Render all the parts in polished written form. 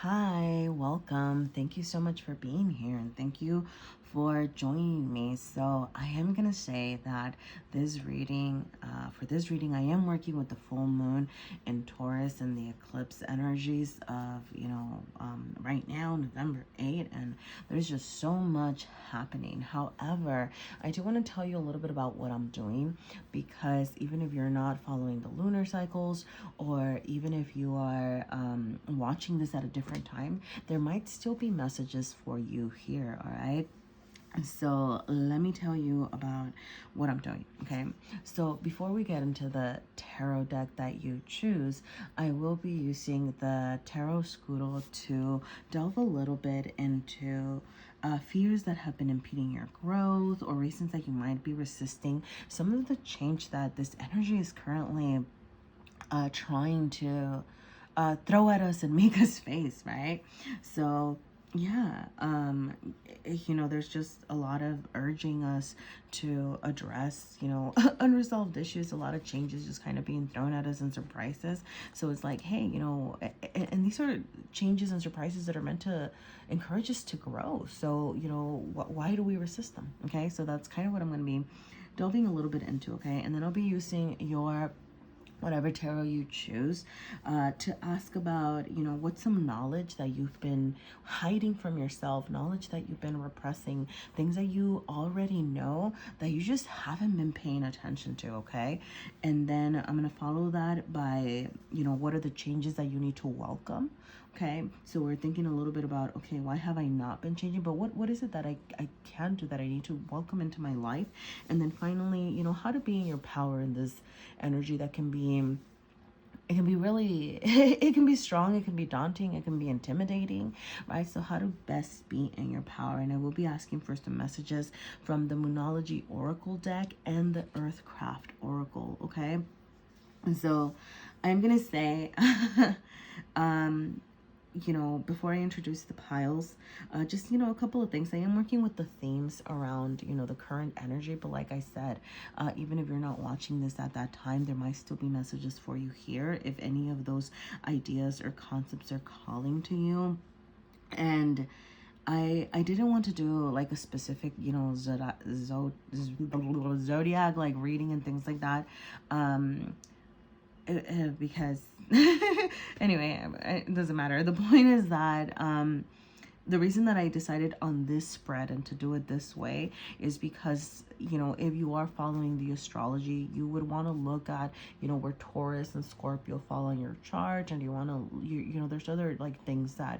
Hi, welcome. Thank you so much for being here and thank you for joining me. So, I am going to say that for this reading, I am working with the full moon in Taurus and the eclipse energies of, right now, November 8th, and there's just so much happening. However, I do want to tell you a little bit about what I'm doing because even if you're not following the lunar cycles or even if you are watching this at a different time, there might still be messages for you here, all right? So let me tell you about what I'm doing, okay? So before we get into the tarot deck that you choose, I will be using the Tarot Scoodle to delve a little bit into fears that have been impeding your growth or reasons that you might be resisting some of the change that this energy is currently trying to throw at us and make us face, right? So yeah, there's just a lot of urging us to address, unresolved issues, a lot of changes just kind of being thrown at us and surprises. So it's like, hey, and these are changes and surprises that are meant to encourage us to grow. So, why do we resist them? Okay, so that's kind of what I'm going to be delving a little bit into, okay? And then I'll be using your whatever tarot you choose, to ask about, what's some knowledge that you've been hiding from yourself, knowledge that you've been repressing, things that you already know that you just haven't been paying attention to, okay? And then I'm going to follow that by, what are the changes that you need to welcome? Okay, so we're thinking a little bit about, okay, why have I not been changing? But what is it that I can do that I need to welcome into my life? And then finally, how to be in your power in this energy that can be, it can be really, it can be strong, it can be daunting, it can be intimidating, right? So how to best be in your power. And I will be asking for some messages from the Moonology Oracle deck and the Earthcraft Oracle, okay? And so I'm going to say, before I introduce the piles, just, a couple of things. I am working with the themes around, the current energy. But like I said, even if you're not watching this at that time, there might still be messages for you here if any of those ideas or concepts are calling to you. And I didn't want to do like a specific, zodiac like reading and things like that. Because anyway, it doesn't matter. The point is that the reason that I decided on this spread and to do it this way is because, if you are following the astrology, you would want to look at, where Taurus and Scorpio fall on your chart, and you want to, there's other like things that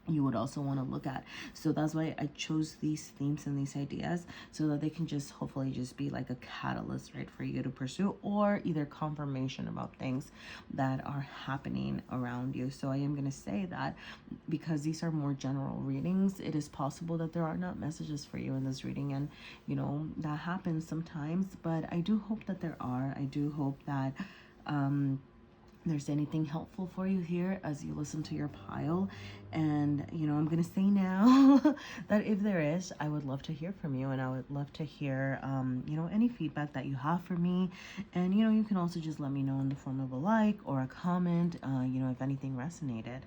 you would also want to look at. So that's why I chose these themes and these ideas, so that they can just hopefully just be like a catalyst, right, for you to pursue, or either confirmation about things that are happening around you. So I am going to say that because these are more general readings, it is possible that there are not messages for you in this reading, and that happens sometimes, but I do hope that there are. I do hope that there's anything helpful for you here as you listen to your pile. And I'm gonna say now that if there is, I would love to hear from you, and I would love to hear any feedback that you have for me. And you can also just let me know in the form of a like or a comment, if anything resonated.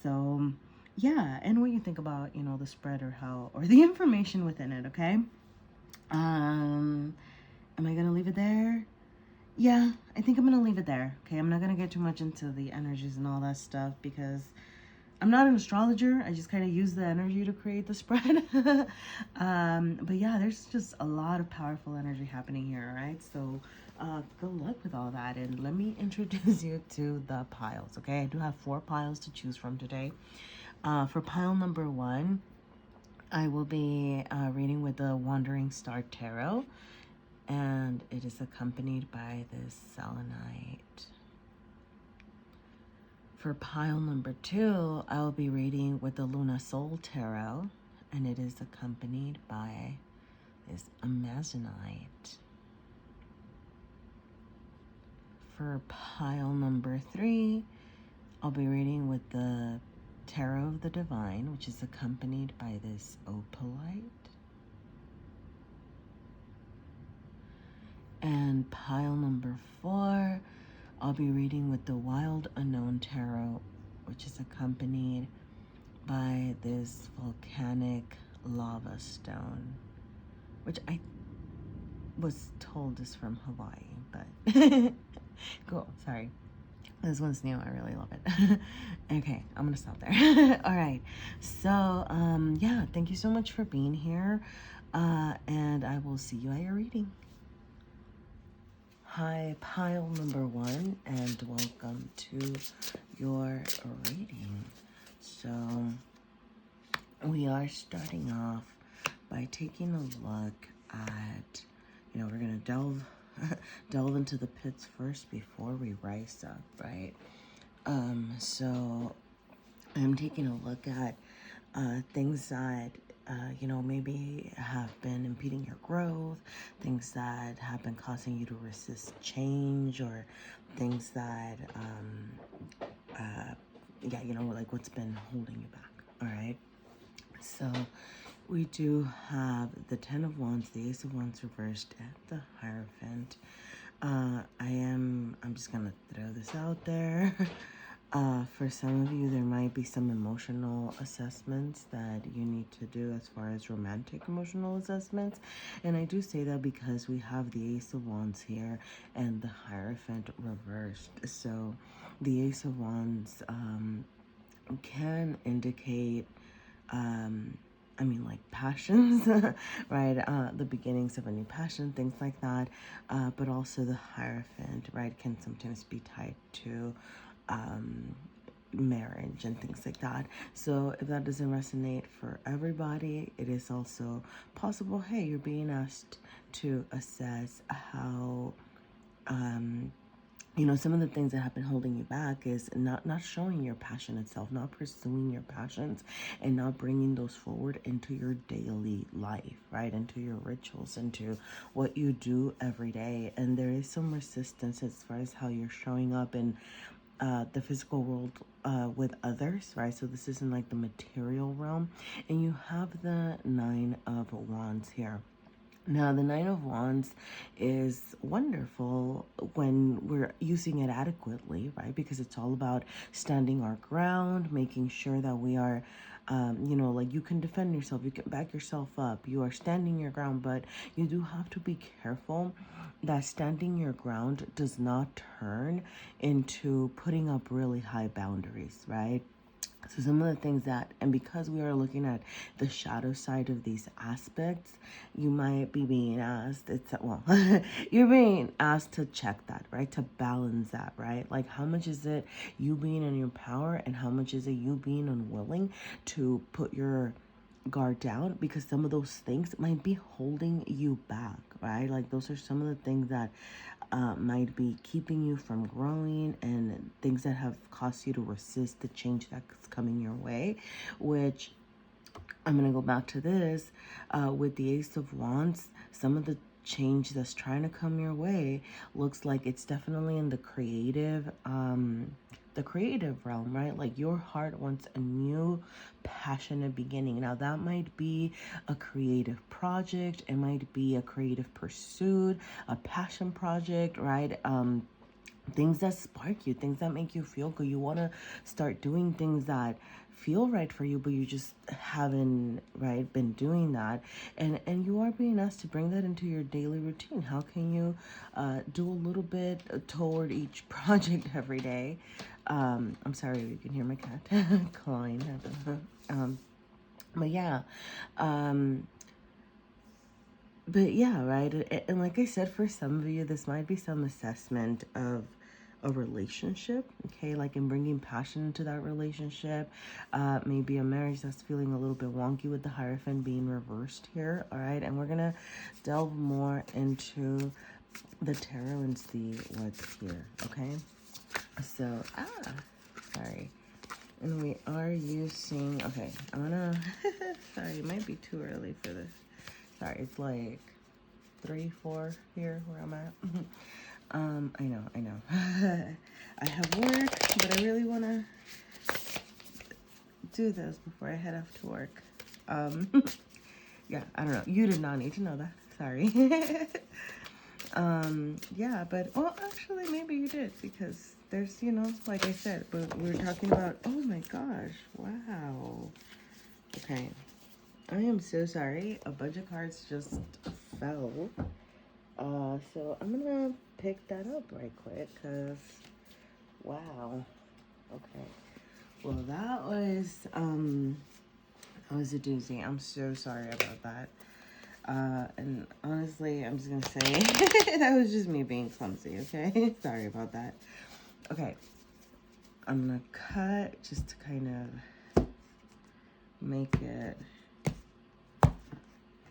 So yeah, and what you think about the spread or the information within it. Okay, am I gonna leave it there? Yeah, I think I'm going to leave it there. Okay, I'm not going to get too much into the energies and all that stuff because I'm not an astrologer. I just kind of use the energy to create the spread. But yeah, there's just a lot of powerful energy happening here, all right? So good luck with all that. And let me introduce you to the piles, okay? I do have 4 piles to choose from today. For pile number 1, I will be reading with the Wandering Star Tarot, and it is accompanied by this selenite. For pile number 2, I will be reading with the Luna Soul Tarot, and it is accompanied by this amazonite. For pile number 3, I'll be reading with the Tarot of the Divine, which is accompanied by this opalite. And pile number 4, I'll be reading with the Wild Unknown Tarot, which is accompanied by this volcanic lava stone, which I was told is from Hawaii, but cool. Sorry. This one's new. I really love it. Okay, I'm gonna stop there. All right. So, yeah, thank you so much for being here. And I will see you at your reading. Hi, pile number 1, and welcome to your reading. So, we are starting off by taking a look at, we're gonna delve into the pits first before we rise up, right? So I'm taking a look at things that maybe have been impeding your growth, things that have been causing you to resist change, or things that like what's been holding you back. All right, so we do have the 10 of Wands, the Ace of Wands reversed, and the Hierophant. I'm just gonna throw this out there. For some of you, there might be some emotional assessments that you need to do as far as romantic emotional assessments. And I do say that because we have the Ace of Wands here and the Hierophant reversed. So the Ace of Wands can indicate like passions, right? The beginnings of a new passion, things like that. But also the Hierophant, right, can sometimes be tied to marriage and things like that. So if that doesn't resonate for everybody, it is also possible, hey, you're being asked to assess how some of the things that have been holding you back is not showing your passion itself, not pursuing your passions, and not bringing those forward into your daily life, right? Into your rituals, into what you do every day. And there is some resistance as far as how you're showing up in the physical world with others, right? So this isn't like the material realm. And you have the 9 of Wands here. Now, the 9 of Wands is wonderful when we're using it adequately, right? Because it's all about standing our ground, making sure that we are, like you can defend yourself, you can back yourself up, you are standing your ground, but you do have to be careful that standing your ground does not turn into putting up really high boundaries, right? So some of the things that, and because we are looking at the shadow side of these aspects, you might be being asked, you're being asked to check that, right? To balance that, right? Like how much is it you being in your power and how much is it you being unwilling to put your guard down, because some of those things might be holding you back, right? Like those are some of the things that might be keeping you from growing, and things that have caused you to resist the change that's coming your way, which I'm going to go back to this with the Ace of Wands. Some of the change that's trying to come your way looks like it's definitely in the creative realm, right? Like your heart wants a new passionate beginning. Now that might be a creative project, it might be a creative pursuit, a passion project, right? Things that spark you, things that make you feel good. You want to start doing things that feel right for you, but you just haven't, right, been doing that. And you are being asked to bring that into your daily routine. How can you do a little bit toward each project every day? I'm sorry, you can hear my cat clawing. But yeah, right. And like I said, for some of you, this might be some assessment of a relationship, okay? Like in bringing passion into that relationship, maybe a marriage that's feeling a little bit wonky with the Hierophant being reversed here, all right? And we're gonna delve more into the tarot and see what's here, okay? So, sorry. And we are using, okay, I'm gonna, sorry, it might be too early for this. Sorry, it's like 3, 4 here where I'm at. I know. I have work, but I really want to do this before I head off to work. Yeah, I don't know. You did not need to know that. Sorry. Yeah, but, well, actually, maybe you did, because there's, you know, like I said, but we're talking about, oh my gosh, wow. Okay, I am so sorry. A bunch of cards just fell. So I'm gonna pick that up right quick, because, wow. Okay. Well, that was a doozy. I'm so sorry about that. And honestly, I'm just gonna say that was just me being clumsy, okay? Sorry about that. Okay. I'm gonna cut just to kind of make it.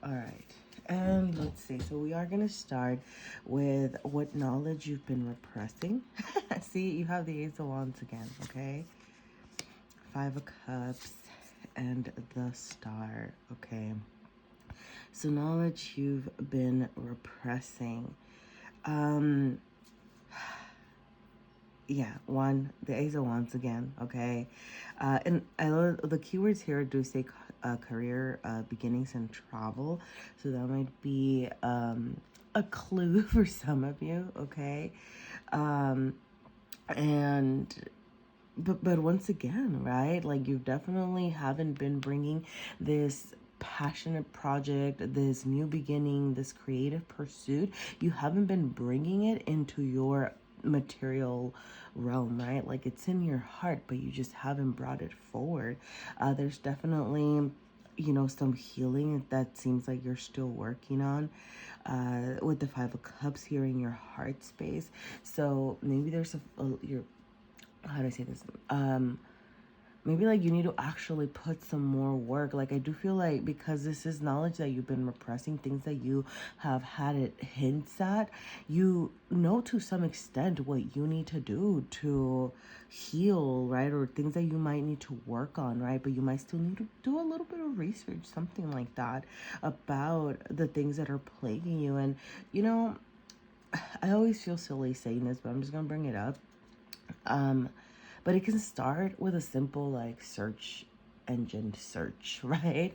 All right. And let's see. So we are going to start with what knowledge you've been repressing. See, you have the Ace of Wands again, okay? Five of Cups and the Star, okay? So knowledge you've been repressing. Yeah, one, the Ace of Wands again, okay? And I love the keywords here do say career beginnings and travel. So that might be a clue for some of you, okay? And but once again, right? Like, you definitely haven't been bringing this passionate project, this new beginning, this creative pursuit. You haven't been bringing it into your material realm, right? Like, it's in your heart, but you just haven't brought it forward. There's definitely, you know, some healing that seems like you're still working on with the Five of Cups here in your heart space. So maybe there's you're, how do I say this? Maybe like you need to actually put some more work. Like, I do feel like, because this is knowledge that you've been repressing, things that you have had it hints at, you know to some extent what you need to do to heal, right? Or things that you might need to work on, right? But you might still need to do a little bit of research, something like that, about the things that are plaguing you. And, you know, I always feel silly saying this, but I'm just gonna bring it up. But it can start with a simple, like, search engine search, right?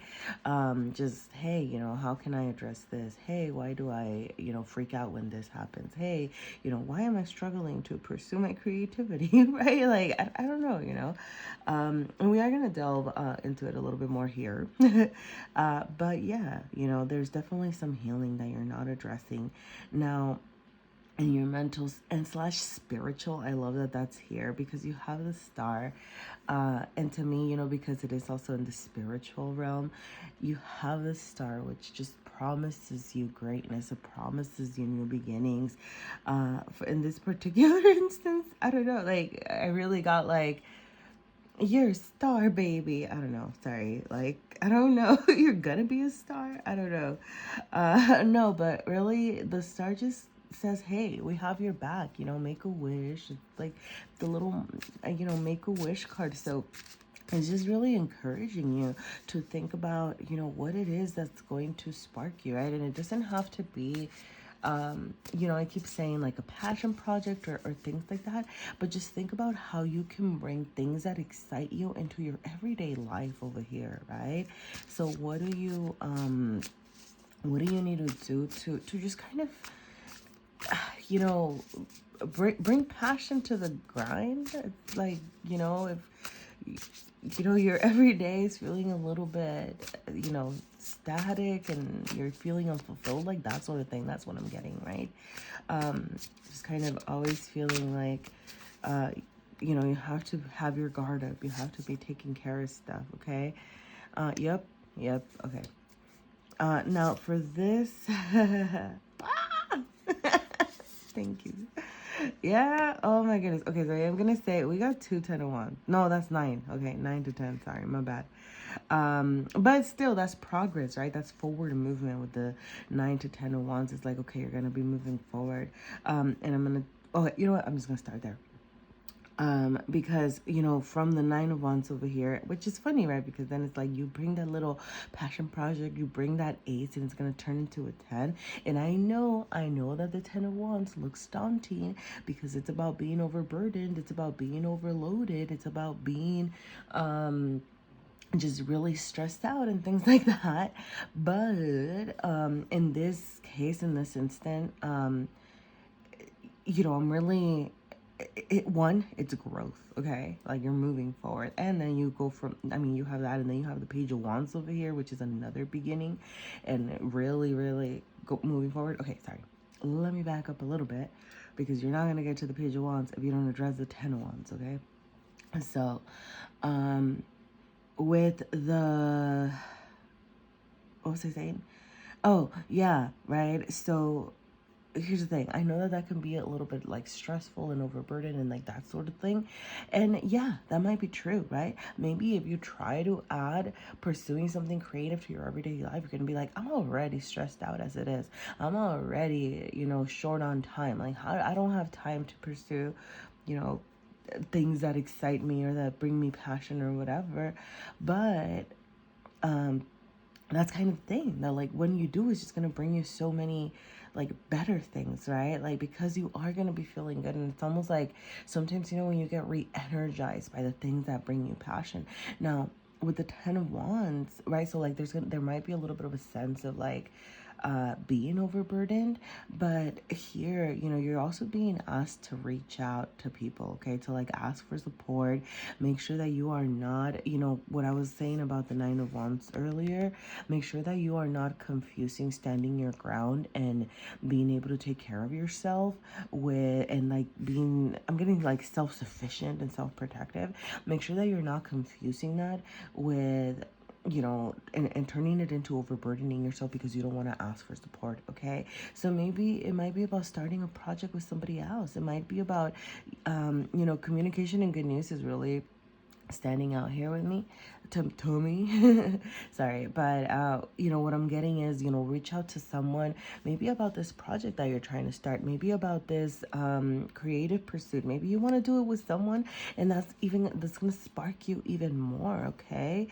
Just, hey, you know, how can I address this? Hey, why do I, you know, freak out when this happens? Hey, you know, why am I struggling to pursue my creativity, right? Like, I don't know, you know. And we are going to delve into it a little bit more here. But yeah, you know, there's definitely some healing that you're not addressing. Now, and your mental and slash spiritual, I love that that's here, because you have the Star, and to me, you know, because it is also in the spiritual realm, you have the Star, which just promises you greatness. It promises you new beginnings. In this particular instance, I don't know, like, I really got like, you're a star, baby. I don't know, sorry, like, I don't know. You're gonna be a star, I don't know. No, but really, the Star just says, hey, we have your back, you know, make a wish. It's like the little, you know, make a wish card. So it's just really encouraging you to think about, you know, what it is that's going to spark you, right? And it doesn't have to be, you know, I keep saying like a passion project or things like that, but just think about how you can bring things that excite you into your everyday life over here, right? So what do you need to do to just kind of, you know, bring passion to the grind? It's like, you know, if, you know, your everyday is feeling a little bit, you know, static, and you're feeling unfulfilled, like that sort of thing. That's what I'm getting, right? Just kind of always feeling like, you know, you have to have your guard up. You have to be taking care of stuff, okay? Yep, okay. Now for this, thank you. Yeah, oh my goodness. Okay, so I'm gonna say we got 2 10 of Wands. No, that's 9. Okay, 9 to 10. Sorry, my bad. But still, that's progress, right? That's forward movement with the 9 to 10 of Wands. It's like, okay, you're gonna be moving forward. And I'm gonna, oh, you know what? I'm just gonna start there. Because, you know, from the 9 of Wands over here, which is funny, right? Because then it's like you bring that little passion project, you bring that ace, and it's going to turn into a 10. And I know that the 10 of Wands looks daunting, because it's about being overburdened, it's about being overloaded, it's about being just really stressed out and things like that. But in this case, in this instant, you know, I'm really, it's growth, okay? Like, you're moving forward, and then you go from, I mean, you have that, and then you have the Page of Wands over here, which is another beginning, and really moving forward. Okay, sorry, let me back up a little bit, because you're not going to get to the Page of Wands if you don't address the Ten of Wands, okay? So with the, what was I saying? Oh yeah, right. So here's the thing. I know that that can be a little bit like stressful and overburdened and like that sort of thing. And yeah, that might be true, right? Maybe if you try to add pursuing something creative to your everyday life, you're going to be like, I'm already stressed out as it is. I'm already, short on time. Like, I don't have time to pursue, you know, things that excite me or that bring me passion or whatever. But, that's kind of thing that, like, when you do, it's just going to bring you so many like better things, right? Like, because you are going to be feeling good, and it's almost like sometimes, when you get re-energized by the things that bring you passion. Now with the Ten of Wands, right, so like there might be a little bit of a sense of like being overburdened, but here, you're also being asked to reach out to people, okay, to like ask for support. Make sure that you are not, what I was saying about the Nine of Wands earlier, make sure that you are not confusing standing your ground and being able to take care of yourself with, and like I'm getting like self-sufficient and self-protective. Make sure that you're not confusing that with, and turning it into overburdening yourself because you don't want to ask for support, okay? So maybe it might be about starting a project with somebody else. It might be about, communication and good news is really standing out here with me, to me. Sorry, but what I'm getting is, reach out to someone, maybe about this project that you're trying to start, maybe about this creative pursuit. Maybe you want to do it with someone, and that's gonna spark you even more, okay?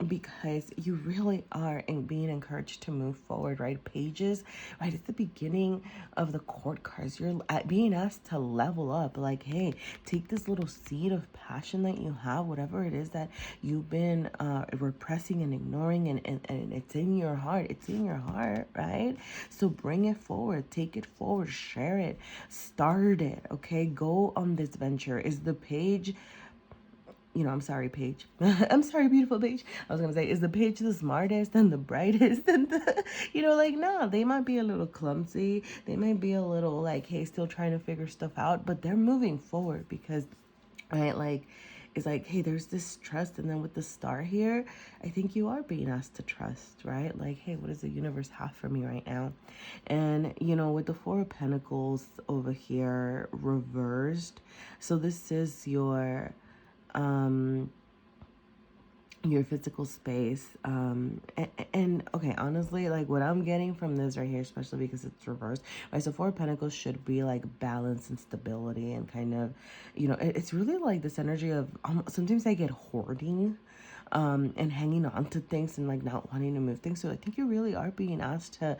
Because you really are being encouraged to move forward, right? Pages, right, it's the beginning of the court cards. You're being asked to level up, like, hey, take this little seed of passion that you have, whatever it is that you've been repressing and ignoring, and it's in your heart, right? So bring it forward, take it forward, share it, start it, okay? Go on this venture. Is the Page, I'm sorry, Page. I'm sorry, beautiful Page. I was going to say, is the Page the smartest and the brightest? And no, they might be a little clumsy. They might be a little like, hey, still trying to figure stuff out, but they're moving forward because, right, like, it's like, hey, there's this trust. And then with the Star here, I think you are being asked to trust, right? Like, hey, what does the universe have for me right now? And, with the Four of Pentacles over here reversed. So this is your physical space, and okay, honestly, like, what I'm getting from this right here, especially because it's reversed, right? So Four of Pentacles should be like balance and stability, and kind of, it's really like this energy of, sometimes I get hoarding and hanging on to things and like not wanting to move things. So I think you really are being asked to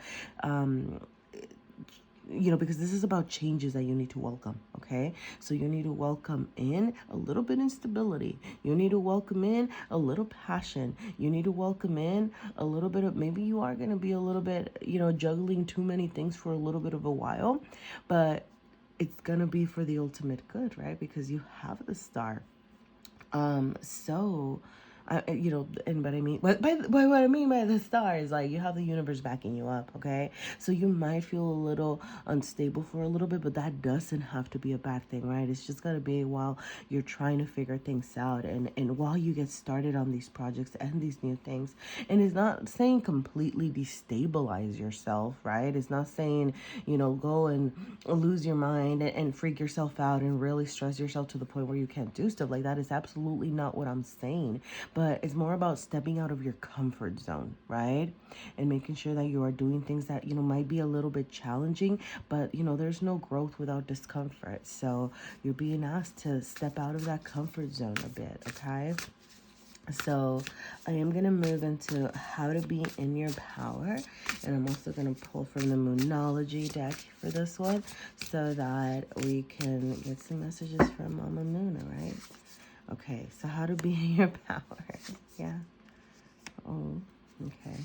because this is about changes that you need to welcome, okay? So you need to welcome in a little bit of instability. You need to welcome in a little passion. You need to welcome in a little bit of, maybe you are going to be a little bit, juggling too many things for a little bit of a while, but it's going to be for the ultimate good, right? Because you have the Star. So and but I mean, by what I mean by the Star is like you have the universe backing you up, okay? So you might feel a little unstable for a little bit, but that doesn't have to be a bad thing, right? It's just gotta be while you're trying to figure things out, and while you get started on these projects and these new things. And it's not saying completely destabilize yourself, right? It's not saying, go and lose your mind and freak yourself out and really stress yourself to the point where you can't do stuff. Like, that is absolutely not what I'm saying. But it's more about stepping out of your comfort zone, right? And making sure that you are doing things that, might be a little bit challenging, but, there's no growth without discomfort. So you're being asked to step out of that comfort zone a bit, okay? So I am going to move into how to be in your power. And I'm also going to pull from the Moonology deck for this one so that we can get some messages from Mama Moon, all right? Okay, so how to be in your power. Yeah. Oh, okay.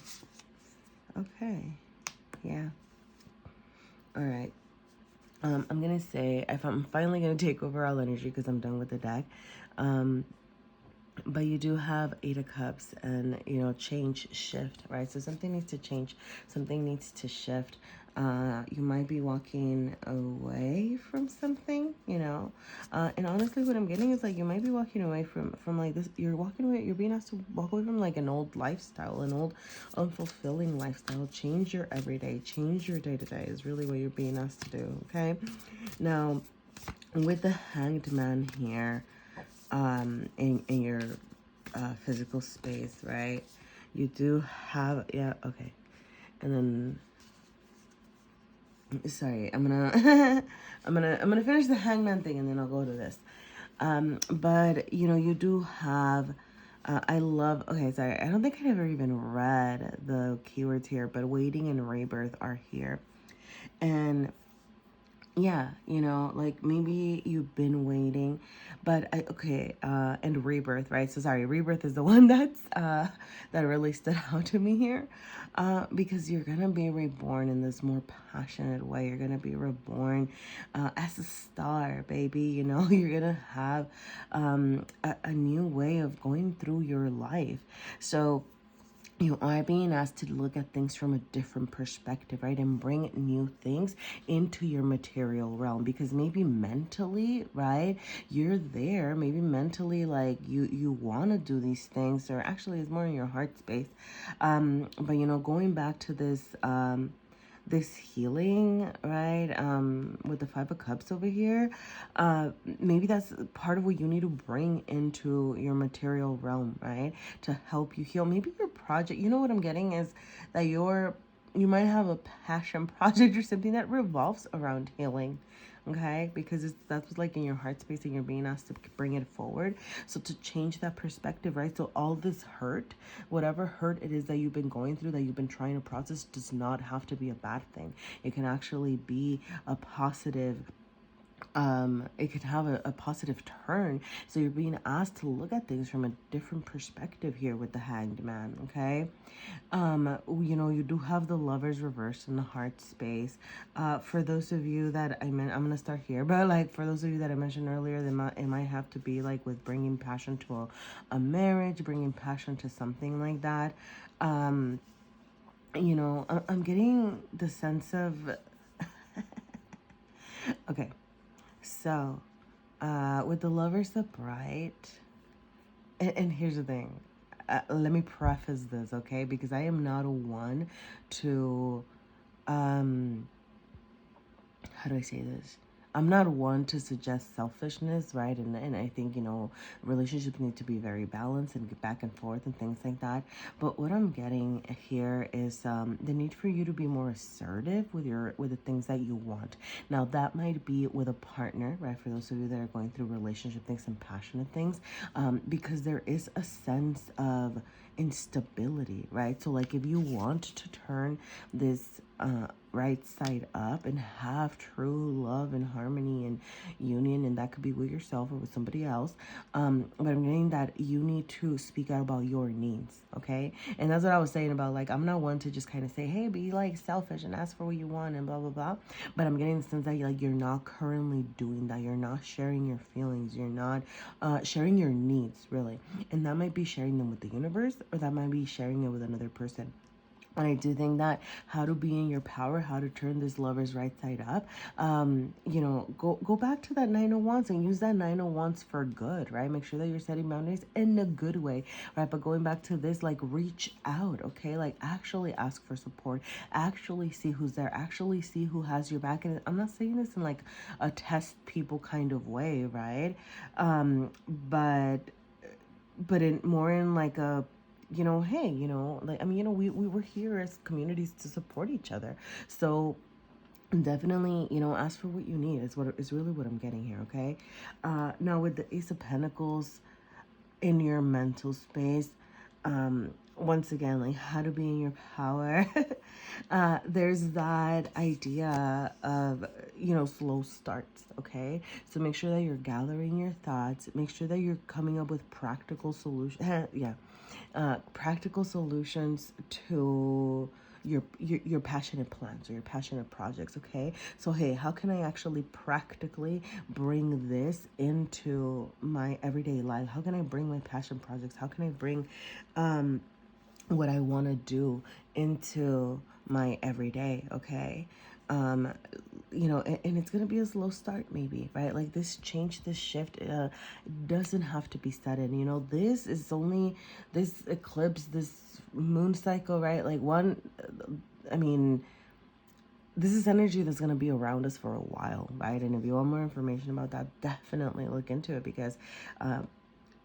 Okay. Yeah. All right. I'm gonna say, if I'm finally gonna take overall energy because I'm done with the deck. Um, but you do have Eight of Cups and, change, shift, right? So something needs to change, something needs to shift. You might be walking away from something, and honestly, what I'm getting is like you might be walking away from like this. You're walking away. You're being asked to walk away from like an old lifestyle, an old unfulfilling lifestyle. Change your everyday, change your day to day is really what you're being asked to do. Okay, now with the Hanged Man here, in your physical space, right? You do have, yeah, okay. And then, sorry, I'm gonna I'm gonna finish the Hangman thing and then I'll go to this. But you do have, I love, okay, sorry, I don't think I ever even read the keywords here, but waiting and rebirth are here. And yeah, like maybe you've been waiting, but and rebirth, right? So sorry, rebirth is the one that really stood out to me here, because you're gonna be reborn in this more passionate way. You're gonna be reborn as a star, baby. You're gonna have a new way of going through your life. So you are being asked to look at things from a different perspective, right? And bring new things into your material realm, because maybe mentally, right, you're there. Maybe mentally, like you want to do these things, or actually it's more in your heart space. But going back to this healing, right, with the Five of Cups over here, maybe that's part of what you need to bring into your material realm, right, to help you heal. Maybe your project, what I'm getting is that you might have a passion project or something that revolves around healing, okay, because that's what's like in your heart space and you're being asked to bring it forward. So to change that perspective, right, so all this hurt, whatever hurt it is that you've been going through, that you've been trying to process, does not have to be a bad thing. It can actually be a positive, it could have a positive turn. So you're being asked to look at things from a different perspective here with the Hanged Man, okay? You do have the Lovers reversed in the heart space. For those of you that I'm gonna start here, but like for those of you that I mentioned earlier, it might have to be like with bringing passion to a marriage, bringing passion to something like that. I'm getting the sense of okay. So, with the Lovers upright, and here's the thing. Let me preface this, okay? Because I am not a one to, how do I say this? I'm not one to suggest selfishness, right? And I think, relationships need to be very balanced and get back and forth and things like that. But what I'm getting here is the need for you to be more assertive with the things that you want. Now, that might be with a partner, right? For those of you that are going through relationship things and passionate things, because there is a sense of instability, right? So like if you want to turn this right side up and have true love and harmony and union, and that could be with yourself or with somebody else, but I'm getting that you need to speak out about your needs, okay? And that's what I was saying about, like, I'm not one to just kind of say, hey, be like selfish and ask for what you want and blah blah blah, but I'm getting the sense that you're not currently doing that. You're not sharing your feelings, you're not sharing your needs, really. And that might be sharing them with the universe, or that might be sharing it with another person. And I do think that how to be in your power, how to turn this Lover's right side up, go back to that Nine of Wands and use that Nine of Wands for good, right? Make sure that you're setting boundaries in a good way, right? But going back to this, like, reach out, okay? Like, actually ask for support, actually see who's there, actually see who has your back. And I'm not saying this in like a test people kind of way, right? But in more in like a, hey, like, I mean, we were here as communities to support each other. So definitely, ask for what you need is really what I'm getting here, okay? Now with the Ace of Pentacles in your mental space, once again, like how to be in your power. There's that idea of, slow starts, okay? So make sure that you're gathering your thoughts. Make sure that you're coming up with practical solutions. Yeah. Practical solutions to your passionate plans or your passionate projects. Okay, so hey, how can I actually practically bring this into my everyday life? How can I bring my passion projects? How can I bring what I want to do into my everyday? Okay, um and it's gonna be a slow start, maybe, right? Like this change, this shift, doesn't have to be sudden. This is only this eclipse, this moon cycle, right? Like I mean, this is energy that's going to be around us for a while, right? And if you want more information about that, definitely look into it, because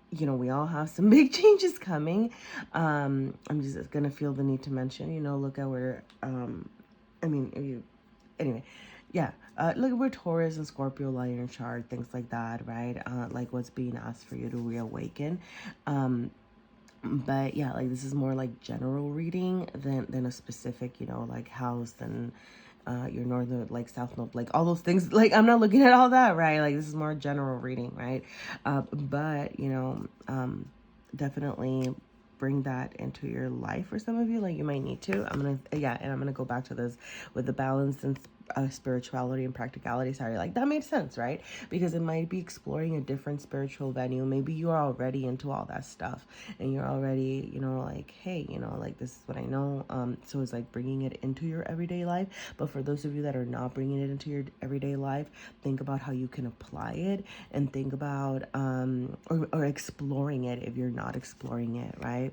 we all have some big changes coming. I'm just gonna feel the need to mention, look at where if you anyway, yeah, look at where Taurus and Scorpio lie in your chart, things like that, right? Like what's being asked for you to reawaken. But yeah, like this is more like general reading than a specific, like house and your northern, like south node, like all those things. Like I'm not looking at all that, right? Like this is more general reading, right? But definitely bring that into your life for some of you. Like you might need to. And I'm gonna go back to this with the balance and spirituality and practicality. Sorry, like that made sense, right? Because it might be exploring a different spiritual venue. Maybe you are already into all that stuff and you're already, like, hey, like this is what I know. So it's like bringing it into your everyday life. But for those of you that are not bringing it into your everyday life, think about how you can apply it, and think about or exploring it if you're not exploring it, right?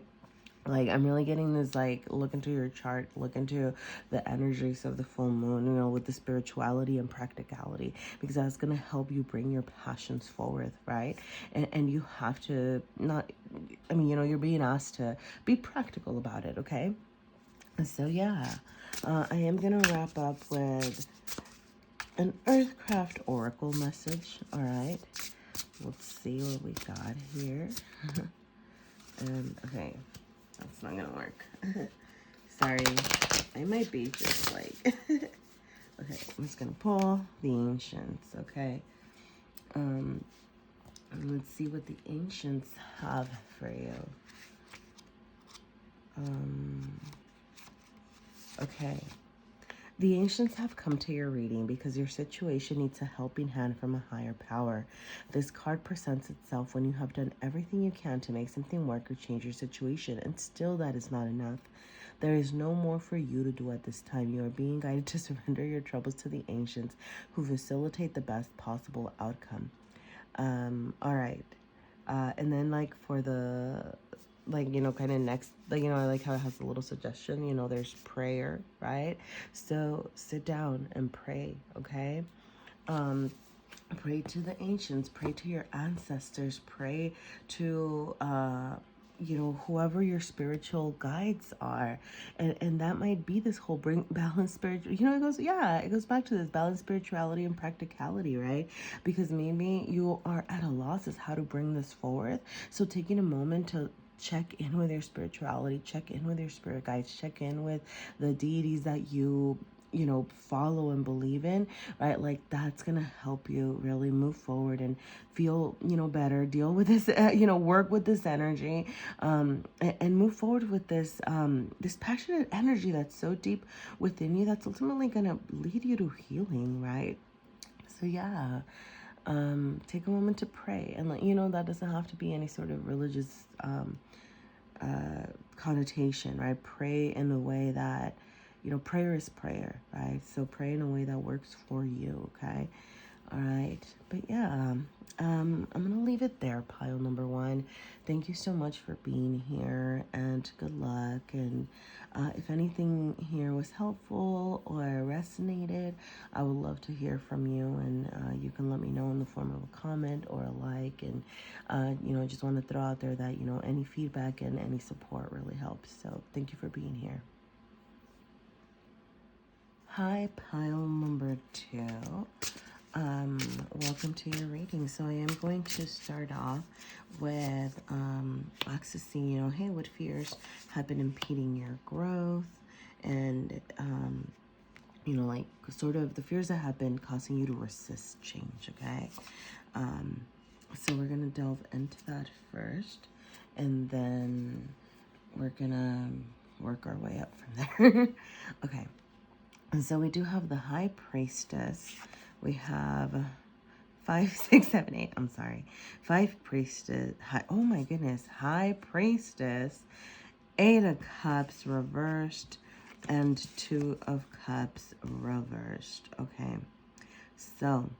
Like I'm really getting this, like, look into your chart, look into the energies of the full moon, with the spirituality and practicality, because that's going to help you bring your passions forward, right? And you have to not, you're being asked to be practical about it, okay? So yeah, I am going to wrap up with an Earthcraft Oracle message, all right? Let's see what we got here. And okay, that's not gonna work. Sorry, I might be just like okay, I'm just gonna pull the ancients, okay? And let's see what the ancients have for you. Okay, the ancients have come to your reading because your situation needs a helping hand from a higher power. This card presents itself when you have done everything you can to make something work or change your situation, and still that is not enough. There is no more for you to do at this time. You are being guided to surrender your troubles to the ancients, who facilitate the best possible outcome. All right. And then, like, for the, like, kind of next, like, I like how it has a little suggestion, there's prayer, right? So sit down and pray, okay? Pray to the ancients, pray to your ancestors, pray to whoever your spiritual guides are, and that might be this whole bring balance spiritual, it goes back to this balance spirituality and practicality, right? Because maybe you are at a loss as how to bring this forward, so taking a moment to check in with your spirituality, check in with your spirit guides, check in with the deities that you follow and believe in, right? Like that's gonna help you really move forward and feel, better, deal with this, work with this energy, and move forward with this, this passionate energy that's so deep within you, that's ultimately gonna lead you to healing, right? So yeah, take a moment to pray, and that doesn't have to be any sort of religious, connotation, right? Pray in a way that, prayer is prayer, right? So pray in a way that works for you, okay? All right. But yeah, I'm going to leave it there, pile number one. Thank you so much for being here, and good luck. And if anything here was helpful or resonated, I would love to hear from you. And you can let me know in the form of a comment or a like. And, I just want to throw out there that, any feedback and any support really helps. So thank you for being here. Hi, pile number two. Welcome to your reading. So I am going to start off with accessing, hey, what fears have been impeding your growth, and like sort of the fears that have been causing you to resist change, okay? So we're gonna delve into that first, and then we're gonna work our way up from there. Okay. And so we do have the High Priestess. We have 5, 6, 7, 8. I'm sorry. 5 Priestess. Oh my goodness. High Priestess. 8 of Cups reversed. And 2 of Cups reversed. Okay. So,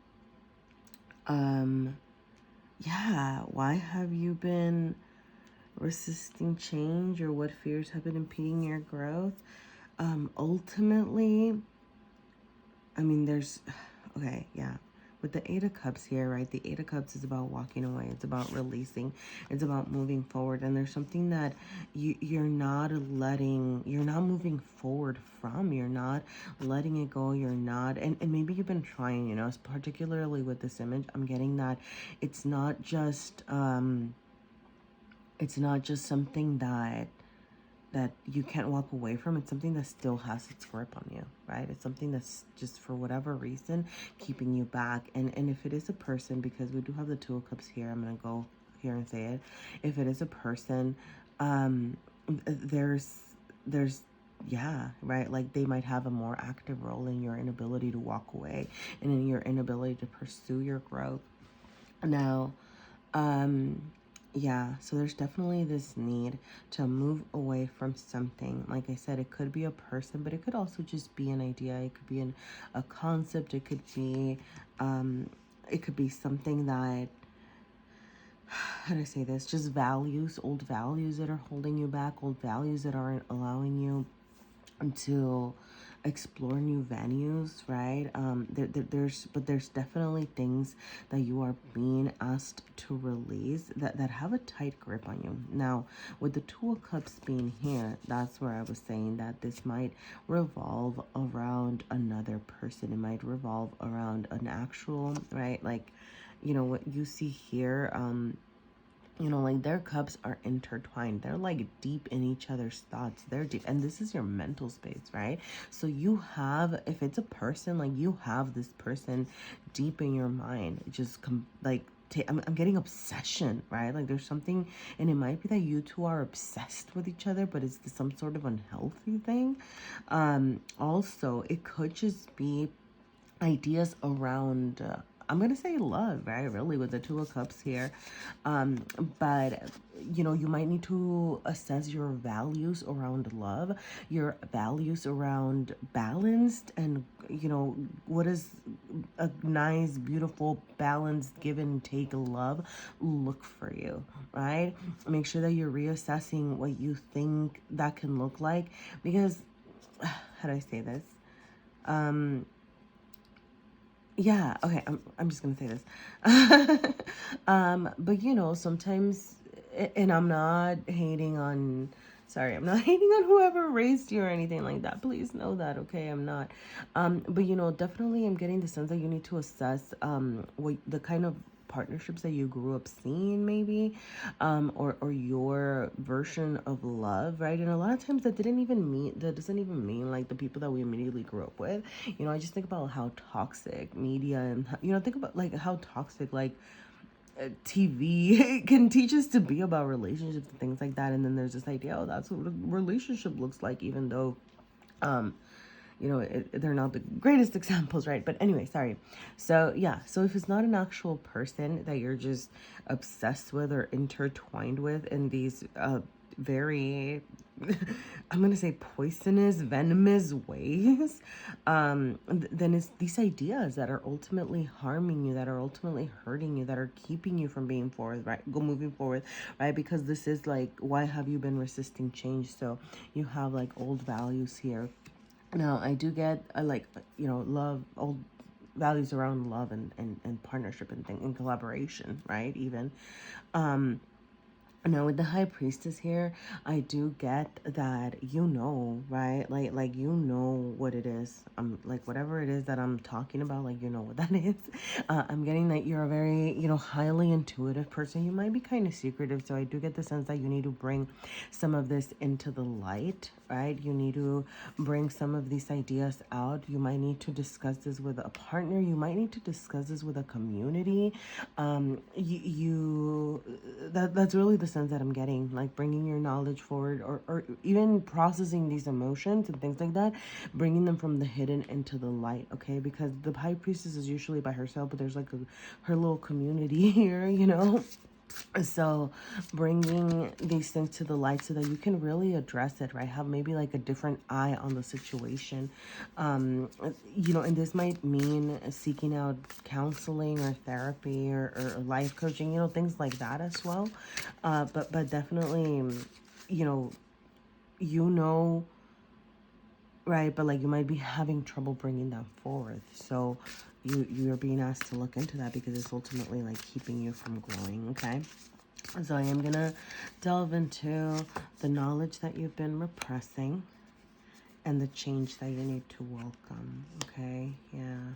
yeah. Why have you been resisting change, or what fears have been impeding your growth? Ultimately, I mean, okay, yeah. With the 8 of Cups here, right? The 8 of Cups is about walking away. It's about releasing. It's about moving forward. And there's something that you're not moving forward from. You're not letting it go. You're not, and maybe you've been trying, you know, particularly with this image. I'm getting that it's not just something that you can't walk away from. It's something that still has its grip on you, right? It's something that's just, for whatever reason, keeping you back. And if it is a person, because we do have the 2 of Cups here, I'm going to go here and say it. If it is a person, there's, yeah, right? Like they might have a more active role in your inability to walk away and in your inability to pursue your growth. Now, yeah, so there's definitely this need to move away from something. Like I said, it could be a person, but it could also just be an idea. It could be a concept. It could be something that, how do I say this? Just values, old values that are holding you back, old values that aren't allowing you to explore new venues, right? There's definitely things that you are being asked to release that have a tight grip on you. Now, with the 2 of Cups being here, that's where I was saying that this might revolve around another person. It might revolve around an actual, right? Like, you know, what you see here, you know, like their cups are intertwined. They're like deep in each other's thoughts. They're deep. And this is your mental space, right? So you have, if it's a person, like you have this person deep in your mind. Just I'm getting obsession, right? Like there's something, and it might be that you two are obsessed with each other, but it's some sort of unhealthy thing. Also, it could just be ideas around I'm gonna say love, right? Really, with the 2 of Cups here. But you know, you might need to assess your values around love, your values around balanced, and you know, what is a nice, beautiful, balanced, give and take love look for you, right? Make sure that you're reassessing what you think that can look like, because how do I say this? Yeah, okay, I'm just gonna say this. But you know, sometimes, and I'm not hating on, sorry, I'm not hating on whoever raised you or anything like that. Please know that, okay? I'm not. But you know, definitely I'm getting the sense that you need to assess what the kind of partnerships that you grew up seeing, maybe, or your version of love, right? And a lot of times that doesn't even mean like the people that we immediately grew up with. You know, I just think about how toxic media, and you know, think about like how toxic like TV can teach us to be about relationships and things like that. And then there's this idea, oh, that's what a relationship looks like, even though you know, they're not the greatest examples, right? But anyway, sorry. So yeah, so if it's not an actual person that you're just obsessed with or intertwined with in these very I'm gonna say poisonous, venomous ways, then it's these ideas that are ultimately harming you, that are ultimately hurting you, that are keeping you from being forward, right? Moving forward, right? Because this is like, why have you been resisting change? So you have like old values here. Now, I do get, like, you know, love, old values around love and partnership and collaboration, right? Even. Now, with the High Priestess here, I do get that, you know, right? Like you know what it is. Like whatever it is that I'm talking about, like you know what that is. I'm getting that you're a very, you know, highly intuitive person. You might be kind of secretive, so I do get the sense that you need to bring some of this into the light, right? You need to bring some of these ideas out. You might need to discuss this with a partner. You might need to discuss this with a community. That's really the sense that I'm getting, like bringing your knowledge forward, or even processing these emotions and things like that, bringing them from the hidden into the light, okay? Because the high priestess is usually by herself, but there's like her little community here, you know? So bringing these things to the light so that you can really address it, right? Have maybe like a different eye on the situation. You know, and this might mean seeking out counseling or therapy, or life coaching, you know, things like that as well. But definitely, you know, right, but like you might be having trouble bringing that forward. So you're being asked to look into that because it's ultimately like keeping you from growing, okay? So I am going to delve into the knowledge that you've been repressing and the change that you need to welcome, okay? Yeah.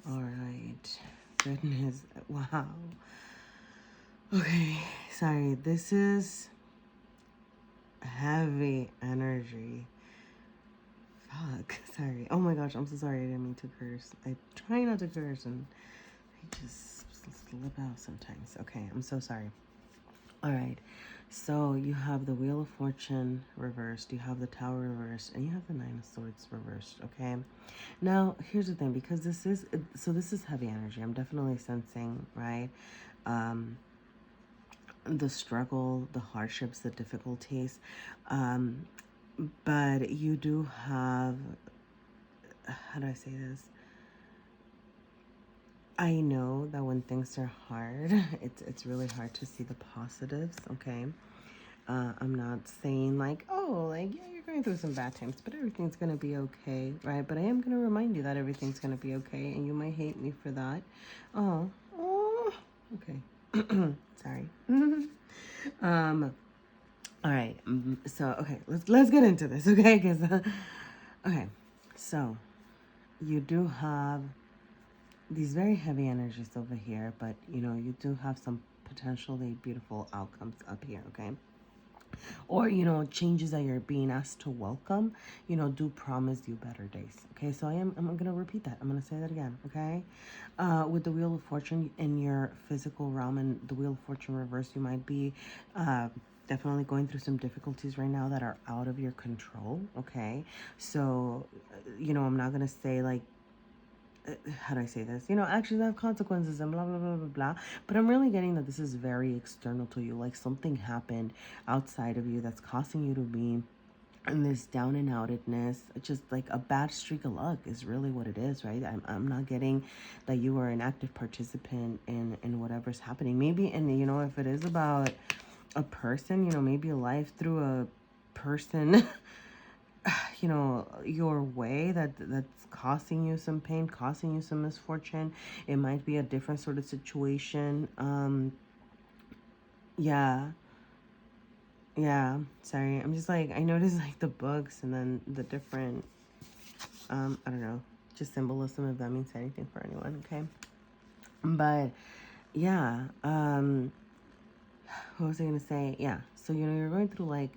All right. Goodness. Wow. Okay. Sorry. This is heavy energy. Fuck. Sorry. Oh my gosh. I'm so sorry. I didn't mean to curse. I try not to curse and I just slip out sometimes. Okay. I'm so sorry. All right, so you have the Wheel of Fortune reversed, you have the Tower reversed, and you have the Nine of Swords reversed, okay? Now, here's the thing, because this is heavy energy. I'm definitely sensing, right? The struggle, the hardships, the difficulties. But you do have, how do I say this? I know that when things are hard, it's really hard to see the positives, okay? I'm not saying like, oh, like, yeah, you're going through some bad times, but everything's going to be okay, right? But I am going to remind you that everything's going to be okay, and you might hate me for that. Oh, okay. Sorry. All right. So, okay, let's get into this, okay? Because, okay, so you do have these very heavy energies over here, but, you know, you do have some potentially beautiful outcomes up here, okay? Or, you know, changes that you're being asked to welcome, you know, do promise you better days. Okay, so I'm going to repeat that. I'm going to say that again, okay? With the Wheel of Fortune in your physical realm and the Wheel of Fortune reverse, you might be definitely going through some difficulties right now that are out of your control, okay? So, you know, I'm not going to say like, how do I say this? You know, actions have consequences and blah, blah, blah, blah, blah. But I'm really getting that this is very external to you. Like something happened outside of you that's causing you to be in this down and outedness. Just like a bad streak of luck is really what it is, right? I'm not getting that you are an active participant in whatever's happening. Maybe, and you know, if it is about a person, you know, maybe a life through a person you know, your way that's causing you some pain, causing you some misfortune. It might be a different sort of situation. Yeah, sorry, I'm just like, I noticed like the books and then the different I don't know, just symbolism, if that means anything for anyone, okay? But yeah, what was I gonna say? Yeah, so you know, you're going through like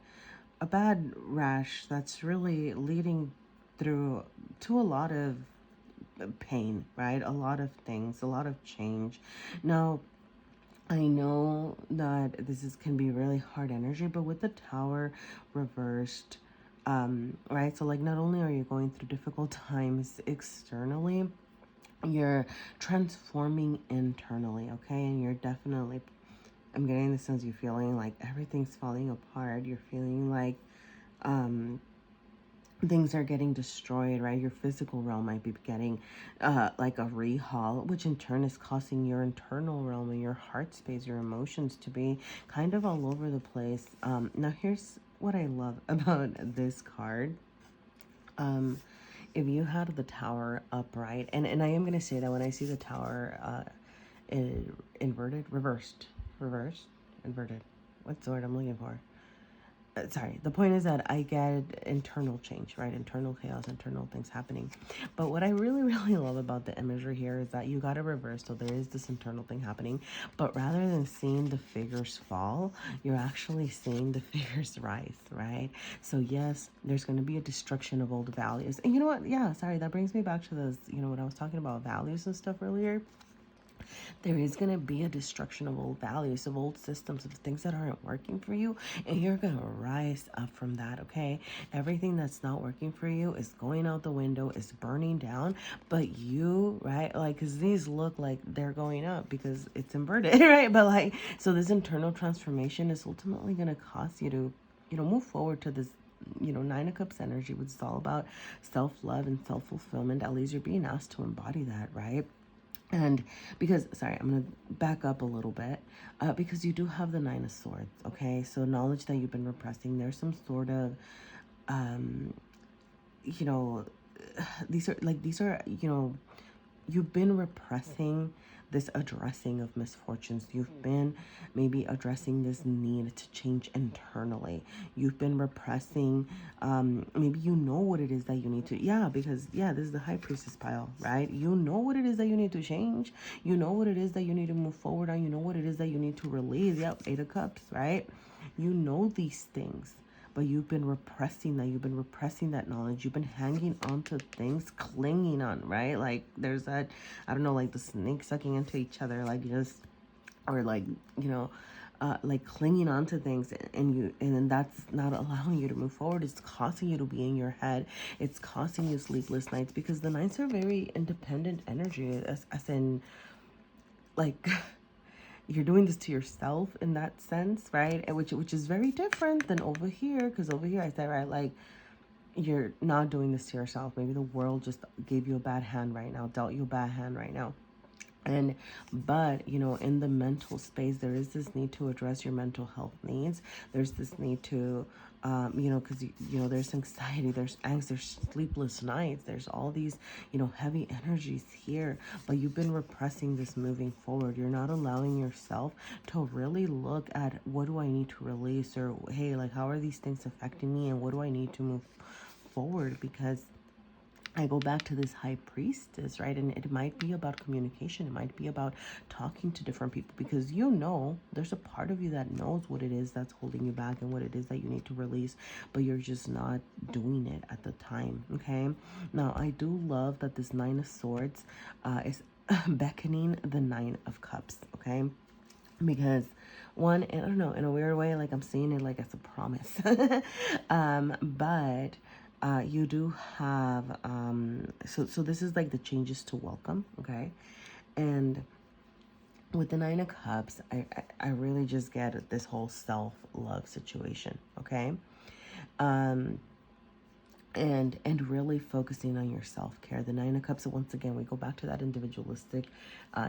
a bad rash that's really leading through to a lot of pain, right? A lot of things, a lot of change. Now, I know that can be really hard energy, but with the Tower reversed, right? So like, not only are you going through difficult times externally, you're transforming internally, okay? And you're definitely, I'm getting the sense you're feeling like everything's falling apart. You're feeling like things are getting destroyed, right? Your physical realm might be getting like a rehaul, which in turn is causing your internal realm and your heart space, your emotions to be kind of all over the place. Now, here's what I love about this card. If you had the Tower upright, and I am going to say that when I see the Tower inverted, reversed, inverted. What's the word I'm looking for? Sorry, the point is that I get internal change, right? Internal chaos, internal things happening. But what I really, really love about the imagery here is that you got a reverse, so there is this internal thing happening. But rather than seeing the figures fall, you're actually seeing the figures rise, right? So yes, there's going to be a destruction of old values. And you know what? Yeah, sorry, that brings me back to this, you know, when I was talking about values and stuff earlier. there is going to be a destruction of old values, of old systems, of things that aren't working for you, and you're going to rise up from that, okay? Everything that's not working for you is going out the window, is burning down, but you, right, like, because these look like they're going up because it's inverted, right? But like, so this internal transformation is ultimately going to cause you to, move forward to this, Nine of Cups energy, which is all about self-love and self-fulfillment. At least you're being asked to embody that, right? And because, sorry, I'm going to back up a little bit, because you do have the Nine of Swords, okay? So knowledge that you've been repressing, there's some sort of, you know, these are, you've been repressing this addressing of misfortunes. You've been maybe addressing this need to change internally. You've been repressing, maybe you know what it is that you need to, because this is the High Priestess pile, right? You know what it is that you need to change. You know what it is that you need to move forward on. You know what it is that you need to release. Yep, Eight of Cups, right? You know these things, but you've been repressing that. You've been repressing that knowledge. You've been hanging on to things, clinging on, right? Like there's that, I don't know, like the snake sucking into each other, like just, or like, like clinging on to things, and then that's not allowing you to move forward. It's causing you to be in your head. It's causing you sleepless nights, because the nights are very independent energy, as in, like, you're doing this to yourself in that sense, right? And which is very different than over here, because over here I said, right, like, you're not doing this to yourself. Maybe the world just gave you a bad hand right now, dealt you a bad hand right now. But in the mental space, there is this need to address your mental health needs. There's this need to, because, there's anxiety, there's angst, there's sleepless nights, there's all these, heavy energies here, but you've been repressing this moving forward. You're not allowing yourself to really look at, what do I need to release, or, hey, like, how are these things affecting me, and what do I need to move forward? Because I go back to this High Priestess, right? And it might be about communication. It might be about talking to different people, because there's a part of you that knows what it is that's holding you back and what it is that you need to release, but you're just not doing it at the time, okay? Now, I do love that this Nine of Swords is beckoning the Nine of Cups, okay? Because one, I don't know, in a weird way, like I'm seeing it like as a promise. But you do have, so this is like the changes to welcome, okay? And with the Nine of Cups, I really just get this whole self-love situation, okay? And really focusing on your self-care. The Nine of Cups, so once again, we go back to that individualistic